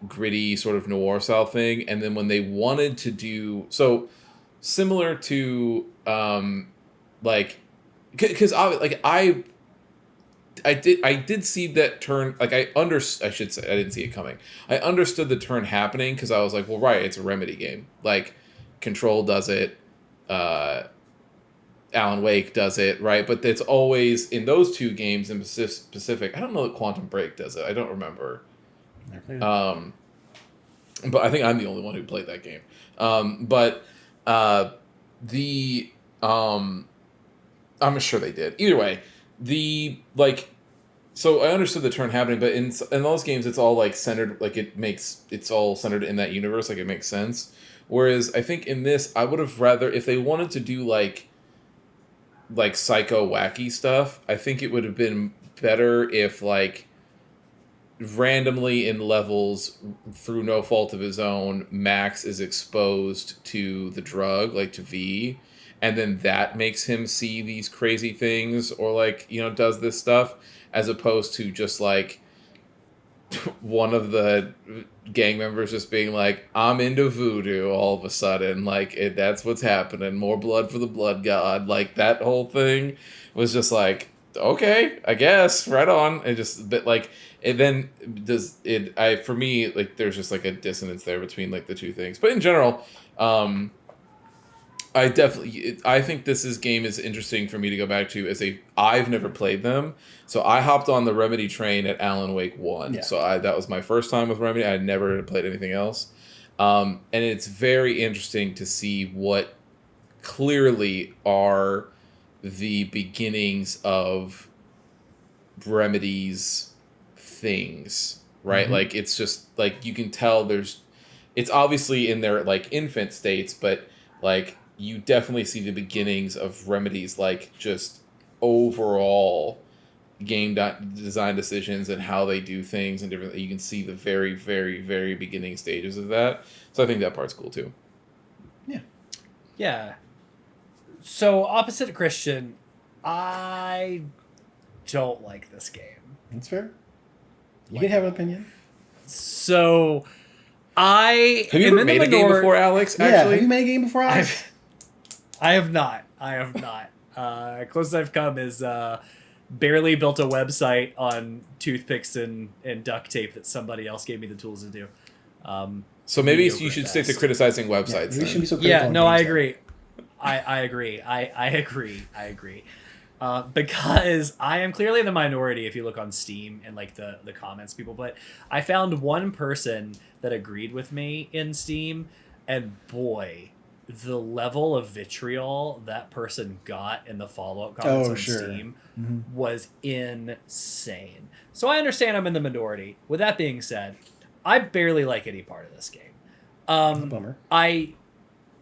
gritty sort of noir style thing. And then when they wanted to do so, similar to because I did see that turn. I should say I didn't see it coming. I understood the turn happening because I was like, well, right, it's a Remedy game. Control does it. Alan Wake does it, right? But it's always in those two games in specific. I don't know that Quantum Break does it. I don't remember. But I think I'm the only one who played that game. I'm sure they did. Either way. So I understood the turn happening, but in those games it's all centered, it's all centered in that universe, it makes sense. Whereas I think in this, I would have rather, if they wanted to do psycho wacky stuff, I think it would have been better if randomly in levels through no fault of his own, Max is exposed to the drug, like to V, and then that makes him see these crazy things or like, you know, does this stuff, as opposed to just like one of the gang members just being like, I'm into voodoo all of a sudden, like that's what's happening, more blood for the blood god, like that whole thing was just like, okay, I guess, right on. And just, but like, it then does it, for me, like, there's just like a dissonance there between like the two things. But in general, I think this game is interesting for me to go back to as I've never played them. So I hopped on the Remedy train at Alan Wake 1. Yeah. So that was my first time with Remedy. I had never played anything else. And it's very interesting to see what clearly are the beginnings of Remedy's things, right? Mm-hmm. Like, it's just like, you can tell it's obviously in their like infant states, but like you definitely see the beginnings of Remedy's like just overall game design decisions and how they do things and different. You can see the very, very, very beginning stages of that. So I think that part's cool too. Yeah. So opposite of Christian, I don't like this game. That's fair. You can have an opinion. So I have you ever made a game before, Alex? Actually, yeah, have you made a game before, Alex? I have not. Closest I've come is barely built a website on toothpicks and duct tape that somebody else gave me the tools to do. So maybe you should stick to criticizing websites. Yeah, should be so I agree. I agree. I agree. Because I am clearly the minority if you look on Steam and like the comments people put. I found one person that agreed with me in Steam, and boy, the level of vitriol that person got in the follow-up comments on Steam was insane. So I understand I'm in the minority. With that being said, I barely like any part of this game. That's a bummer.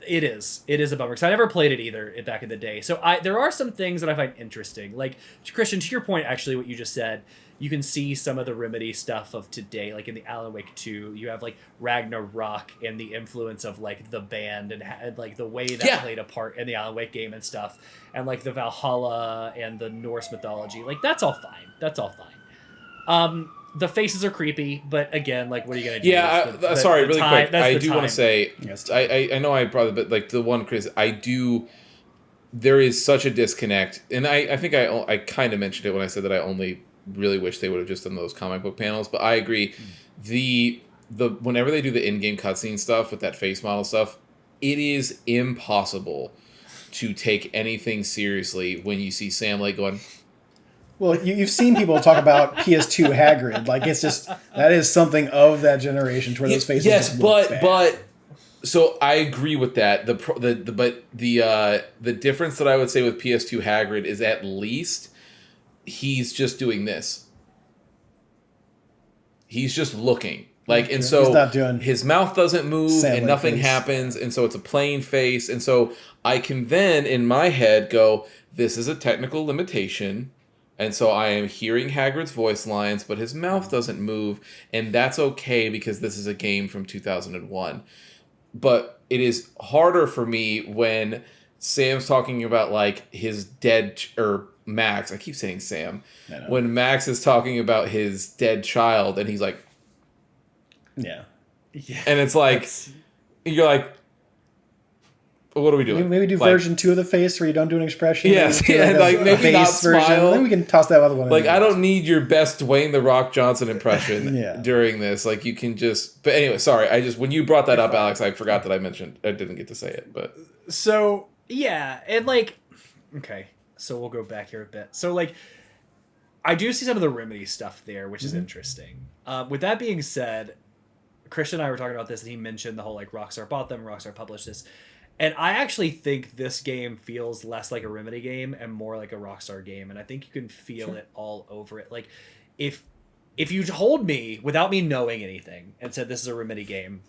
It is a bummer because I never played it either back in the day. So there are some things that I find interesting. Like, Christian, to your point, actually, what you just said, you can see some of the Remedy stuff of today. Like in the Alan Wake 2, you have like Ragnarok and the influence of like the band and like the way that played a part in the Alan Wake game and stuff. And like the Valhalla and the Norse mythology. Like, that's all fine. The faces are creepy, but again, like, what are you gonna do? Yeah, sorry, really quick. I do want to say, I know I brought it, but like the one, Chris, there is such a disconnect, and I think I kind of mentioned it when I said that I only really wish they would have just done those comic book panels, but I agree. The whenever they do the in-game cutscene stuff with that face model stuff, it is impossible to take anything seriously when you see Sam Lake going. Well, you've seen people talk about PS2 Hagrid. Like, it's just, that is something of that generation to where those faces just look bad. But so I agree with that. The difference that I would say with PS2 Hagrid is at least he's just doing this. He's just looking. Like, and so he's not doing his mouth doesn't move and nothing happens, and so it's a plain face, and so I can then in my head go, this is a technical limitation. And so I am hearing Hagrid's voice lines, but his mouth doesn't move, and that's okay because this is a game from 2001. But it is harder for me when Sam's talking about like his dead or Max. I keep saying Sam. When Max is talking about his dead child, and he's like, yeah, and it's like you're like, what are we doing? Maybe do version 2 of the face where you don't do an expression. Yes, like maybe not smile. Then we can toss that other one. Like, I don't need your best Dwayne The Rock Johnson impression during this. Like, you can just. But anyway, sorry. When you brought that up, Alex, I forgot that I didn't get to say it. But so yeah, and like, okay, so we'll go back here a bit. So like, I do see some of the Remedy stuff there, which is interesting. With that being said, Christian and I were talking about this, and he mentioned the whole like Rockstar bought them, Rockstar published this. And I actually think this game feels less like a Remedy game and more like a Rockstar game. And I think you can feel it all over it. Like, if you told me, without me knowing anything, and said this is a Remedy game,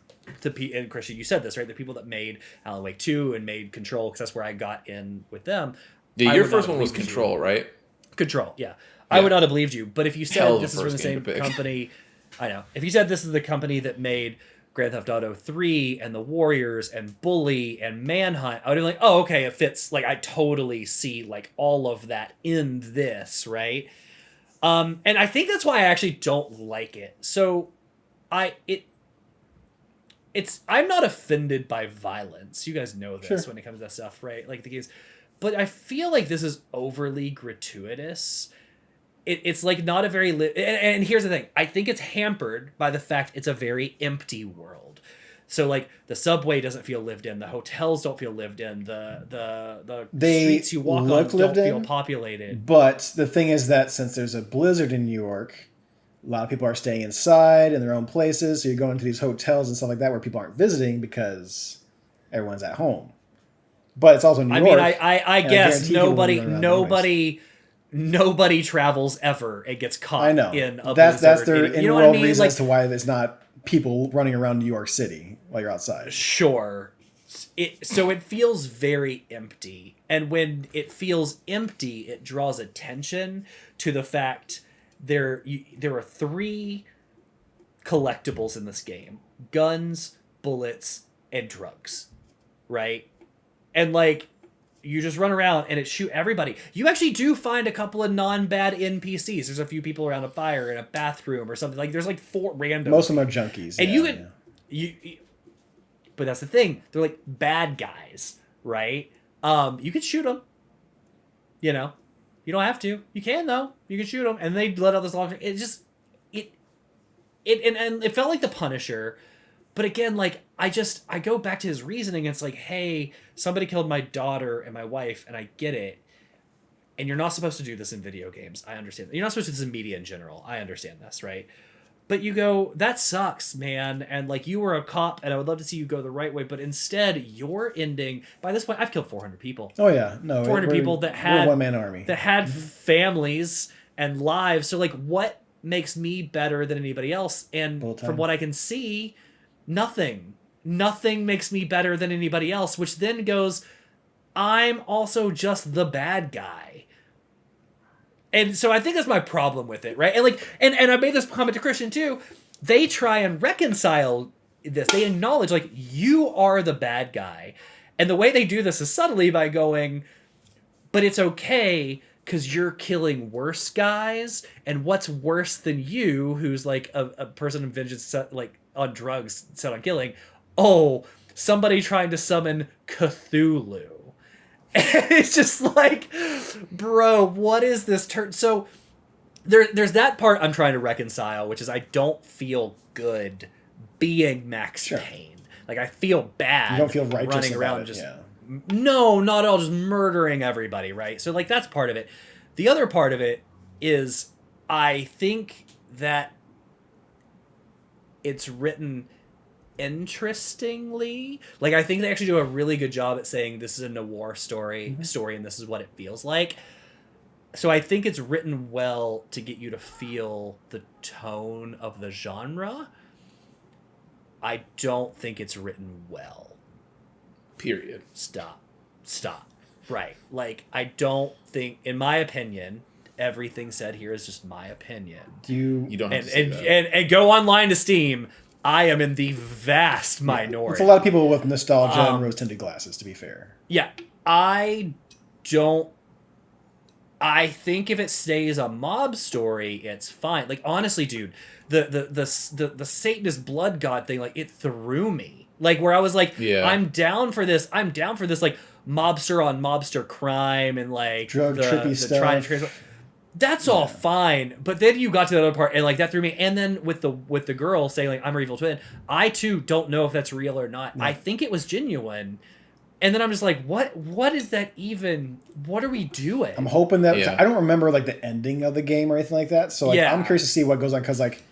and Christian, you said this, right? The people that made Alan Wake 2 and made Control, because that's where I got in with them. Yeah, your first one was Control, right? Control, yeah. I would not have believed you. But if you said this is from the same company I know. If you said this is the company that made Grand Theft Auto 3 and The Warriors and Bully and Manhunt, I would be like, oh, okay, it fits. Like, I totally see, like, all of that in this, right? And I think that's why I actually don't like it. So, I'm not offended by violence. You guys know this when it comes to that stuff, right? Like, the games. But I feel like this is overly gratuitous. It's like not a very and here's the thing, I think it's hampered by the fact it's a very empty world. So like the subway doesn't feel lived in, the hotels don't feel lived in, the streets you walk on don't feel populated. But the thing is that since there's a blizzard in New York, a lot of people are staying inside in their own places, so you're going to these hotels and stuff like that where people aren't visiting because everyone's at home. But it's also New York. I guess nobody travels ever and gets caught. I know. In a that's their in in-world what I mean? reason Like, as to why there's not people running around New York City while you're outside. Sure. So it feels very empty. And when it feels empty, it draws attention to the fact there are 3 collectibles in this game. Guns, bullets, and drugs. Right? And like, you just run around and it shoot everybody. You actually do find a couple of non-bad NPCs. There's a few people around a fire in a bathroom or something. Like there's like 4 random. Most of them are junkies. And you but that's the thing. They're like bad guys, right? You can shoot them. You know, you don't have to. You can though. You can shoot them, and they let out this long. It just and it felt like the Punisher. But again, like, I go back to his reasoning. It's like, hey, somebody killed my daughter and my wife, and I get it. And you're not supposed to do this in video games. I understand. You're not supposed to do this in media in general. I understand this, right? But you go, that sucks, man. And, like, you were a cop, and I would love to see you go the right way. But instead, your ending... By this point, I've killed 400 people. Oh, yeah. No, 400 people that had... We're a one-man army. That had families and lives. So, like, what makes me better than anybody else? And from what I can see... Nothing makes me better than anybody else, which then goes, I'm also just the bad guy. And so I think that's my problem with it, right? And like, and I made this comment to Christian too. They try and reconcile this. They acknowledge, like, you are the bad guy. And the way they do this is subtly by going, but it's okay because you're killing worse guys. And what's worse than you, who's like a person of vengeance, like, on drugs set on killing, somebody trying to summon Cthulhu. And it's just like, bro, what is this turn? So there's that part I'm trying to reconcile, which is I don't feel good being Max Payne. Like, I feel bad. You don't feel righteous running around about it, just yeah. No, not at all, just murdering everybody, right? So like, that's part of it. The other part of it is I think that it's written interestingly. Like, I think they actually do a really good job at saying this is a noir story, and this is what it feels like. So I think it's written well to get you to feel the tone of the genre. I don't think it's written well. Period. Stop. Right. Like, I don't think, in my opinion, everything said here is just my opinion. You don't have to say that. And go online to Steam. I am in the vast minority. It's a lot of people with nostalgia and rose-tinted glasses, to be fair. Yeah. I think if it stays a mob story, it's fine. Like, honestly, dude, the Satanist blood god thing, like, it threw me. Like, where I was like, I'm down for this, like, mobster on mobster crime and, like, drug trippy stuff. That's all fine, but then you got to the other part, and like that threw me. And then with the girl saying, like, I'm her evil twin, I too don't know if that's real or not. I think it was genuine, and then I'm just like, what is that even? What are we doing? I'm hoping that I don't remember like the ending of the game or anything like that. So like, I'm curious to see what goes on, because like,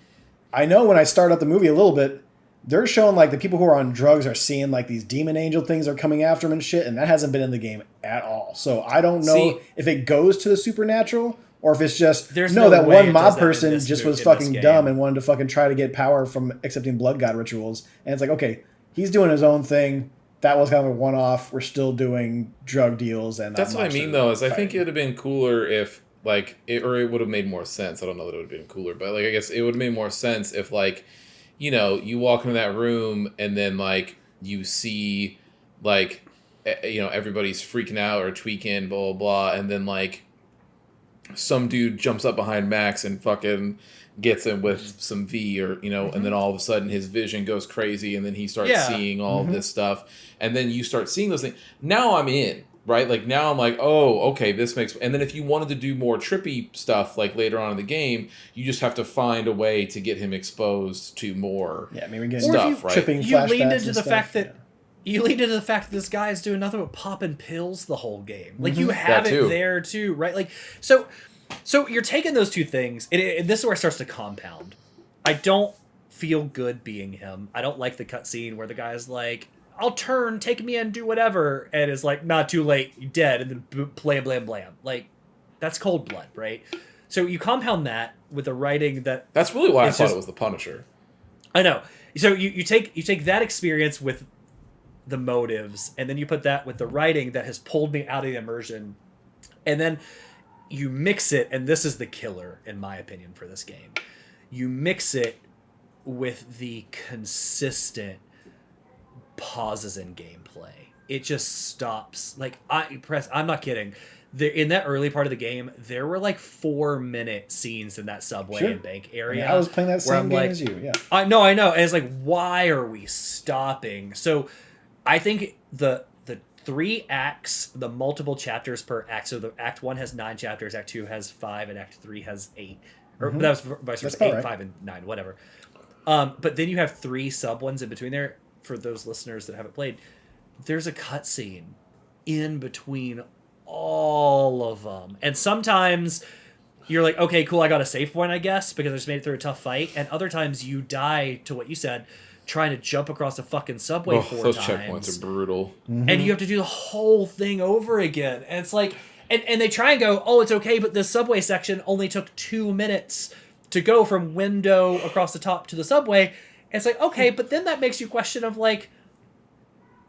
I know when I start out the movie a little bit, they're showing like the people who are on drugs are seeing like these demon angel things are coming after them and shit, and that hasn't been in the game at all. So I don't know if it goes to the supernatural. Or if it's just, that one mob person just was fucking dumb and wanted to fucking try to get power from accepting blood god rituals. And it's like, okay, he's doing his own thing. That was kind of a one-off. We're still doing drug deals. And that's what I mean, though, is I think it would have been cooler if, Like, it would have made more sense. I don't know that it would have been cooler, but like, I guess it would have made more sense if, like, you know, you walk into that room and then like you see like, you know, everybody's freaking out or tweaking, blah, blah, blah. And then like some dude jumps up behind Max and fucking gets him with some V, or, you know, and then all of a sudden his vision goes crazy and then he starts seeing all of this stuff. And then you start seeing those things. Now I'm in. Right? Like, now I'm like, oh, okay, this makes... And then if you wanted to do more trippy stuff, like, later on in the game, you just have to find a way to get him exposed to more stuff, right? Tripping You leaned flashbacks into and the stuff, fact that... You leaned into the fact that this guy is doing nothing but popping pills the whole game. Like, you have That it too. there, too, right? Like, so you're taking those two things, and this is where it starts to compound. I don't feel good being him. I don't like the cutscene where the guy's like... I'll turn, take me in, do whatever, and it's like, not too late, you're dead, and then blam, blam, blam. Like, that's cold blood, right? So you compound that with a writing that... That's really why I thought it was the Punisher. I know. So you take that experience with the motives, and then you put that with the writing that has pulled me out of the immersion, and then you mix it, and this is the killer, in my opinion, for this game. You mix it with the consistent pauses in gameplay. It just stops. Like, I'm not kidding. In that early part of the game, there were like 4-minute scenes in that subway and bank area. I was playing that same game as you. Yeah, I know. And it's like, why are we stopping? So, I think the 3 acts, the multiple chapters per act. So the Act 1 has 9 chapters, Act 2 has 5, and Act 3 has 8. Or that was vice versa. 8, 5, and 9, whatever. But then you have 3 sub ones in between there. For those listeners that haven't played, there's a cutscene in between all of them. And sometimes you're like, okay, cool, I got a save point, I guess, because I just made it through a tough fight. And other times you die to what you said, trying to jump across a fucking subway 4 those times. Checkpoints are brutal. And you have to do the whole thing over again. And it's like, and they try and go, oh, it's okay, but this subway section only took 2 minutes to go from window across the top to the subway. It's like, okay, but then that makes you question of like,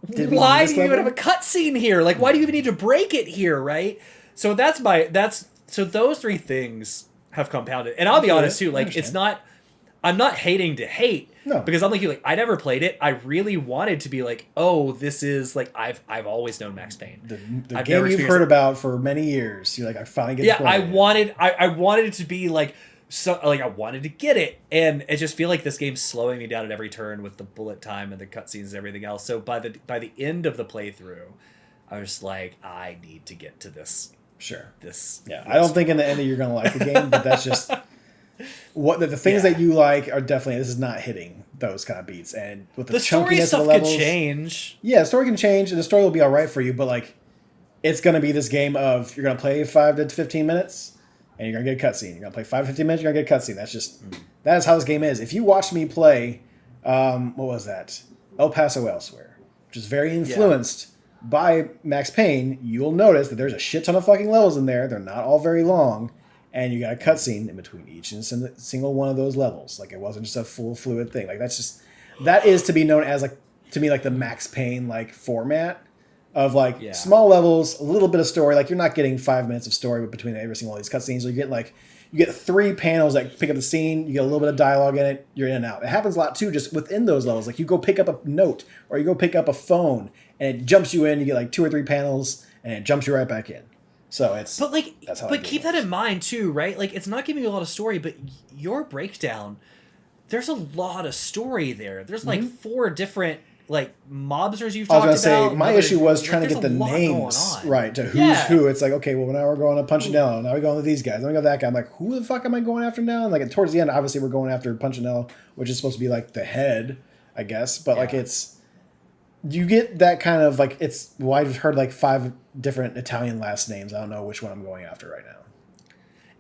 why do you even have a cutscene here? Like, why do you even need to break it here, right? So so those 3 things have compounded. And I'll be honest too, like, it's not, I'm not hating to hate. No. Because I'm like you, like, I never played it. I really wanted to be like, oh, this is like, I've always known Max Payne. The game you've heard about for many years. You're like, I finally get to play it. I wanted it to be like, so like, I wanted to get it, and I just feel like this game's slowing me down at every turn with the bullet time and the cutscenes and everything else. So by the end of the playthrough, I was like, I need to get to this. Sure. I don't think in the end you're gonna like the game, but that's just what the things that you like are definitely. This is not hitting those kind of beats, and with the story chunkiness stuff of the levels, could change. Yeah, the story can change, and the story will be all right for you, but like, it's gonna be this game of you're gonna play 5 to 15 minutes. And you're going to get a cutscene. You're going to play 5 to 15 minutes, you're going to get a cutscene. That's just, that is how this game is. If you watch me play, what was that? El Paso Elsewhere, which is very influenced by Max Payne, you'll notice that there's a shit ton of fucking levels in there. They're not all very long. And you got a cutscene in between each and single one of those levels. Like, it wasn't just a full fluid thing. Like, that is to be known as, like, to me, like the Max Payne, like, format. Of like small levels, a little bit of story. Like, you're not getting 5 minutes of story between every single one of these cutscenes. You get 3 panels that pick up the scene. You get a little bit of dialogue in it. You're in and out. It happens a lot too, just within those levels. Like, you go pick up a note or you go pick up a phone, and it jumps you in. You get like 2 or 3 panels, and it jumps you right back in. So it's but keep that in mind too, right? Like, it's not giving you a lot of story, but your breakdown, there's a lot of story there. There's like 4 different. Like, mobsters you've talked about. I was going to say, my issue was trying to get the names right to who's who. It's like, okay, well, now we're going to Punchinello. Now we're going to these guys. Then we go to that guy. I'm like, who the fuck am I going after now? And like, towards the end, obviously, we're going after Punchinello, which is supposed to be like the head, I guess. But like, you get that kind of like, I've heard like 5 different Italian last names. I don't know which one I'm going after right now.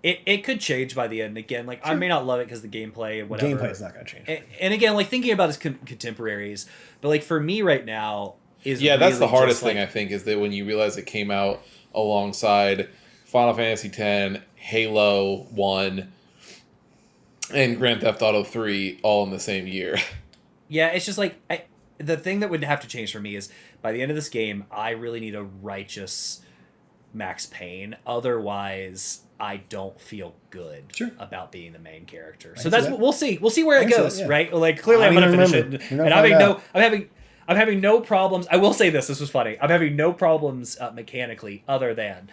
It could change by the end. Again, like, I may not love it because the gameplay and whatever. Gameplay is not going to change. And again, like, thinking about his contemporaries, but like, for me right now is that's the hardest thing, I think, is that when you realize it came out alongside Final Fantasy X, Halo 1, and Grand Theft Auto 3 all in the same year. Yeah, it's just like, the thing that would have to change for me is by the end of this game, I really need a righteous Max Payne. Otherwise, I don't feel good Sure. about being the main character. I So can see that's that. we'll see. We'll see where I it can see goes, that, yeah. right? Like clearly I I'm don't gonna finish remember. it, You're and gonna I'm having no problems. I will say this was funny. I'm having no problems mechanically, other than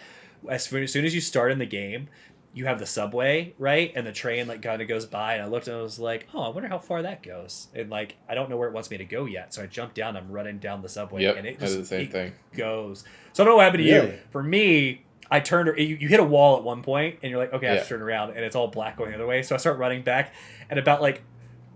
as soon as you start in the game, you have the subway, right? And the train like kind of goes by, and I looked and I was like, oh, I wonder how far that goes. And like I don't know where it wants me to go yet. So I jumped down, I'm running down the subway, Yep, and it I did just the same it thing. goes. So I don't know what happened to Really? you. For me, I turned. You hit a wall at one point, and you're like, okay, I have to Yeah. turn around, and it's all black going the other way. So I start running back, and about like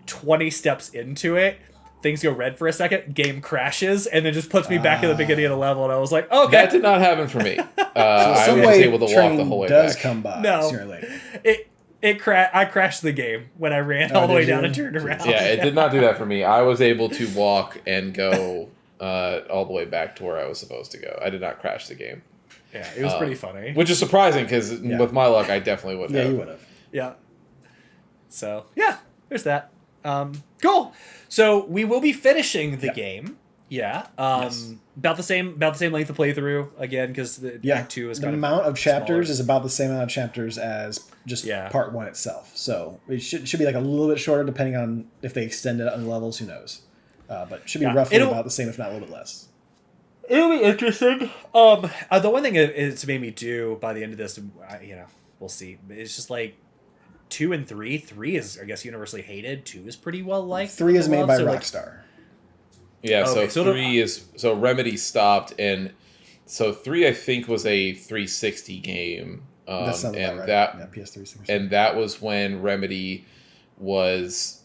20 steps into it, things go red for a second, game crashes, and then just puts me back at the beginning of the level, and I was like, okay. That did not happen for me. I was Subway able to walk train the whole way does back. come by No. sooner or later. I crashed the game when I ran all the did way you? down and turned around. Yeah, it did not do that for me. I was able to walk and go all the way back to where I was supposed to go. I did not crash the game. Yeah, it was pretty funny. Which is surprising because Yeah. with my luck, I definitely would Yeah, have. you would have. Yeah. So yeah, there's that. Cool. So we will be finishing the game. Yeah. Yes. About the same length of playthrough again because the Act 2 is the kind amount of chapters smaller. is about the same amount of chapters as just Yeah. part 1 itself. So it should be like a little bit shorter depending on if they extend it on the levels. Who knows? But it should be Yeah. roughly It'll- about the same, if not a little bit less. It'll be interesting. The one thing it's made me do by the end of this, we'll see. It's just like 2 and 3. 3 is, I guess, universally hated. 2 is pretty well liked. 3 is made by So, like, Rockstar. Yeah, Okay, so so 3 is so Remedy stopped, and so 3 I think was a 360 game, That sounds and about right. that Yeah, PS3. 60. and that was when Remedy was,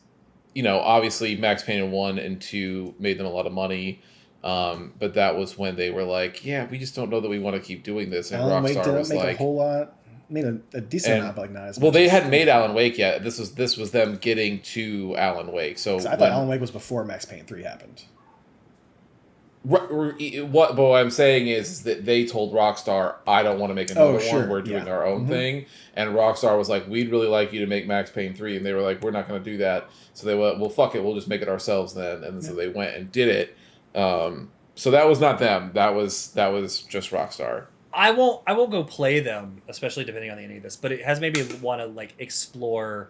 obviously Max Payne 1 and 2 made them a lot of money, but that was when they were like, yeah, we just don't know that we want to keep doing this, and Alan Wake Rockstar didn't was make like, a whole lot. Made a decent And- amount, but like not as much. well, they as- hadn't made Alan Wake yet. This was them getting to Alan Wake. So I thought when- Alan Wake was before Max Payne 3 happened. What I'm saying is that they told Rockstar, I don't want to make another sure, one. We're doing yeah. our own thing. And Rockstar was like, we'd really like you to make Max Payne 3. And they were like, we're not going to do that. So they went, well, fuck it. We'll just make it ourselves then. And so they went and did it. So that was not them. That was just Rockstar. I won't go play them, especially depending on the ending of this, but it has made me want to like explore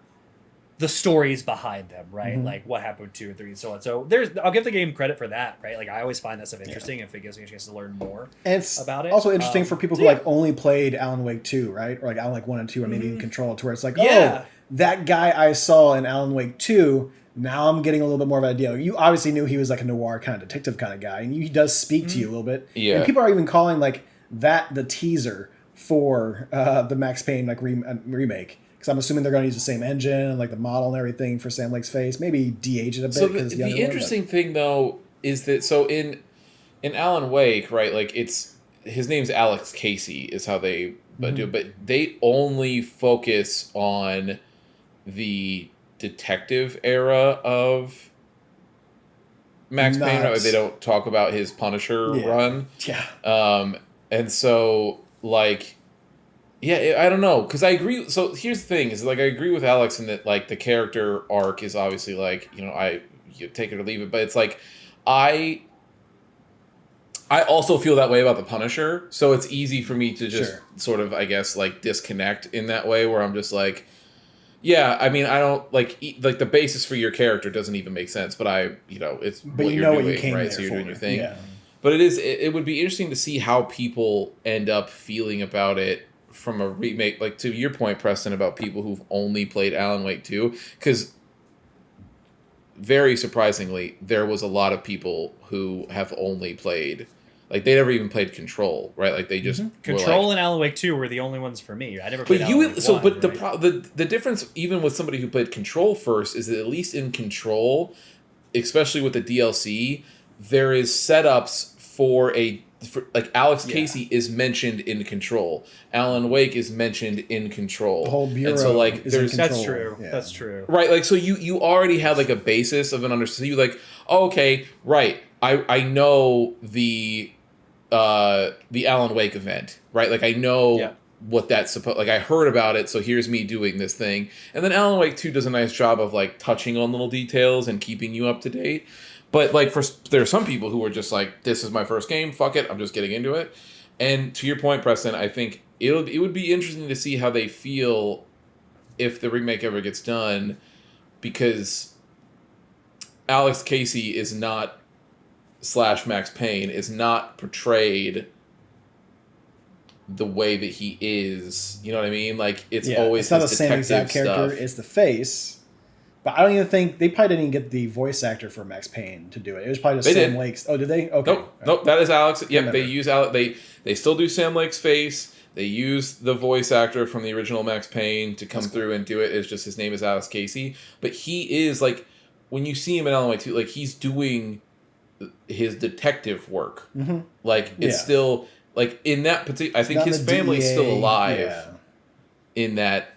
the stories behind them, right? Like what happened 2 and 3 and so on. So I'll give the game credit for that, right? Like I always find that stuff interesting if it gives me a chance to learn more And it's about it. also interesting for people who yeah. like only played Alan Wake 2, right? Or like Alan Wake 1 and 2, or maybe in Control, to where it's like, Yeah. oh, that guy I saw in Alan Wake 2, now I'm getting a little bit more of an idea. You obviously knew he was like a noir kind of detective kind of guy, and he does speak to you a little bit. Yeah. And people are even calling like that the teaser for the Max Payne like remake. Because I'm assuming they're going to use the same engine and like the model and everything for Sam Lake's face. Maybe de-age it a bit. So 'cause the younger one, interesting thing though is that so in Alan Wake, right? Like his name's Alex Casey is how they do it, but they only focus on the detective era of Max Payne. Right? Not- They don't talk about his Punisher Yeah. run. Yeah. And so like, yeah, I don't know, because I agree. So here's the thing: is like I agree with Alex in that like the character arc is obviously like you take it or leave it, but it's like I also feel that way about the Punisher, so it's easy for me to just Sure. sort of I guess like disconnect in that way where I'm just like, yeah, I mean I don't like like the basis for your character doesn't even make sense, but it's But what you you're know doing, what you came right? there So you're for. doing your thing. Yeah. But it would be interesting to see how people end up feeling about it from a remake, like to your point, Preston, about people who've only played Alan Wake 2, because very surprisingly, there was a lot of people who have only played, like they never even played Control, right? Like they just were Control like, and Alan Wake 2 were the only ones for me. I never played but Alan Wake 1, but right? the difference even with somebody who played Control first is that at least in Control, especially with the DLC, there is setups for like Alex Casey is mentioned in Control. Alan Wake is mentioned in Control. The whole bureau and so like is in there's Control. That's true. Yeah. That's true. right, like so you already have like a basis of an understanding. Like, oh, okay, right. I know the Alan Wake event, right? Like I know what that's supposed. Like I heard about it, so here's me doing this thing. And then Alan Wake 2 does a nice job of like touching on little details and keeping you up to date. But like there are some people who are just like, this is my first game, fuck it, I'm just getting into it. And to your point, Preston, I think it would be interesting to see how they feel if the remake ever gets done, because Alex Casey is not / Max Payne is not portrayed the way that he is. You know what I mean? Like it's always it's not the his same exact detective character. stuff. It's the face. But I don't even think they probably didn't even get the voice actor for Max Payne to do it. It was probably just Sam Lake's. Oh, did they? Okay. Nope, that is Alex. Yep, they use Alex. They still do Sam Lake's face. They use the voice actor from the original Max Payne to come through and do it. It's just his name is Alex Casey. But he is like, when you see him in Alan Wake 2, like he's doing his detective work. Mm-hmm. Like it's still like in that particular. I think his family is still alive in that.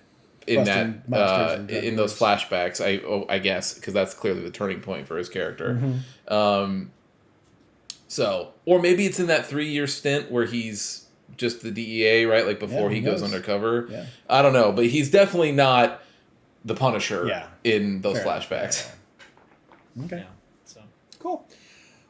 In those flashbacks, I guess, because that's clearly the turning point for his character. Mm-hmm. So, or maybe it's in that 3-year stint where he's just the DEA, right? Like before he goes undercover. Yeah. I don't know, but he's definitely not the Punisher in those Fair flashbacks. Okay. Yeah, so cool.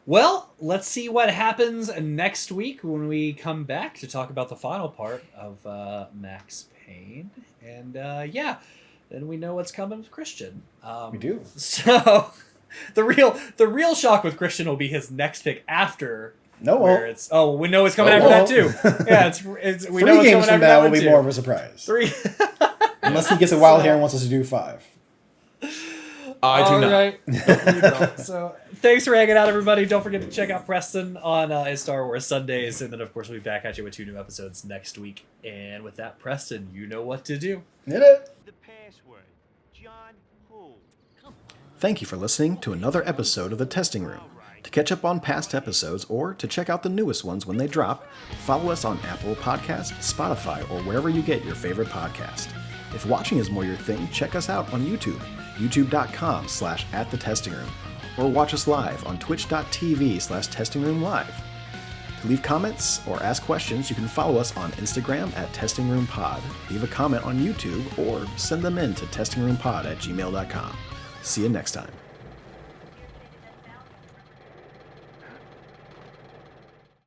Well, let's see what happens next week when we come back to talk about the final part of Max Payne. And then we know what's coming with Christian. We do. So the real shock with Christian will be his next pick after. We know it's coming after that too. Yeah, we know 3 games from now will be more of a surprise. 3. Unless he gets a wild hair and wants us to do 5. I do not. Right. You don't. So thanks for hanging out, everybody. Don't forget to check out Preston on his Star Wars Sundays. And then, of course, we'll be back at you with 2 new episodes next week. And with that, Preston, you know what to do. Did it? The password. John Who. Thank you for listening to another episode of The Testing Room. To catch up on past episodes or to check out the newest ones when they drop, follow us on Apple Podcasts, Spotify, or wherever you get your favorite podcast. If watching is more your thing, check us out on YouTube, youtube.com/@thetestingroom, or watch us live on twitch.tv/testingroomlive. To leave comments or ask questions, you can follow us on Instagram @testingroompod, leave a comment on YouTube, or send them in to testingroompod@gmail.com. See you next time.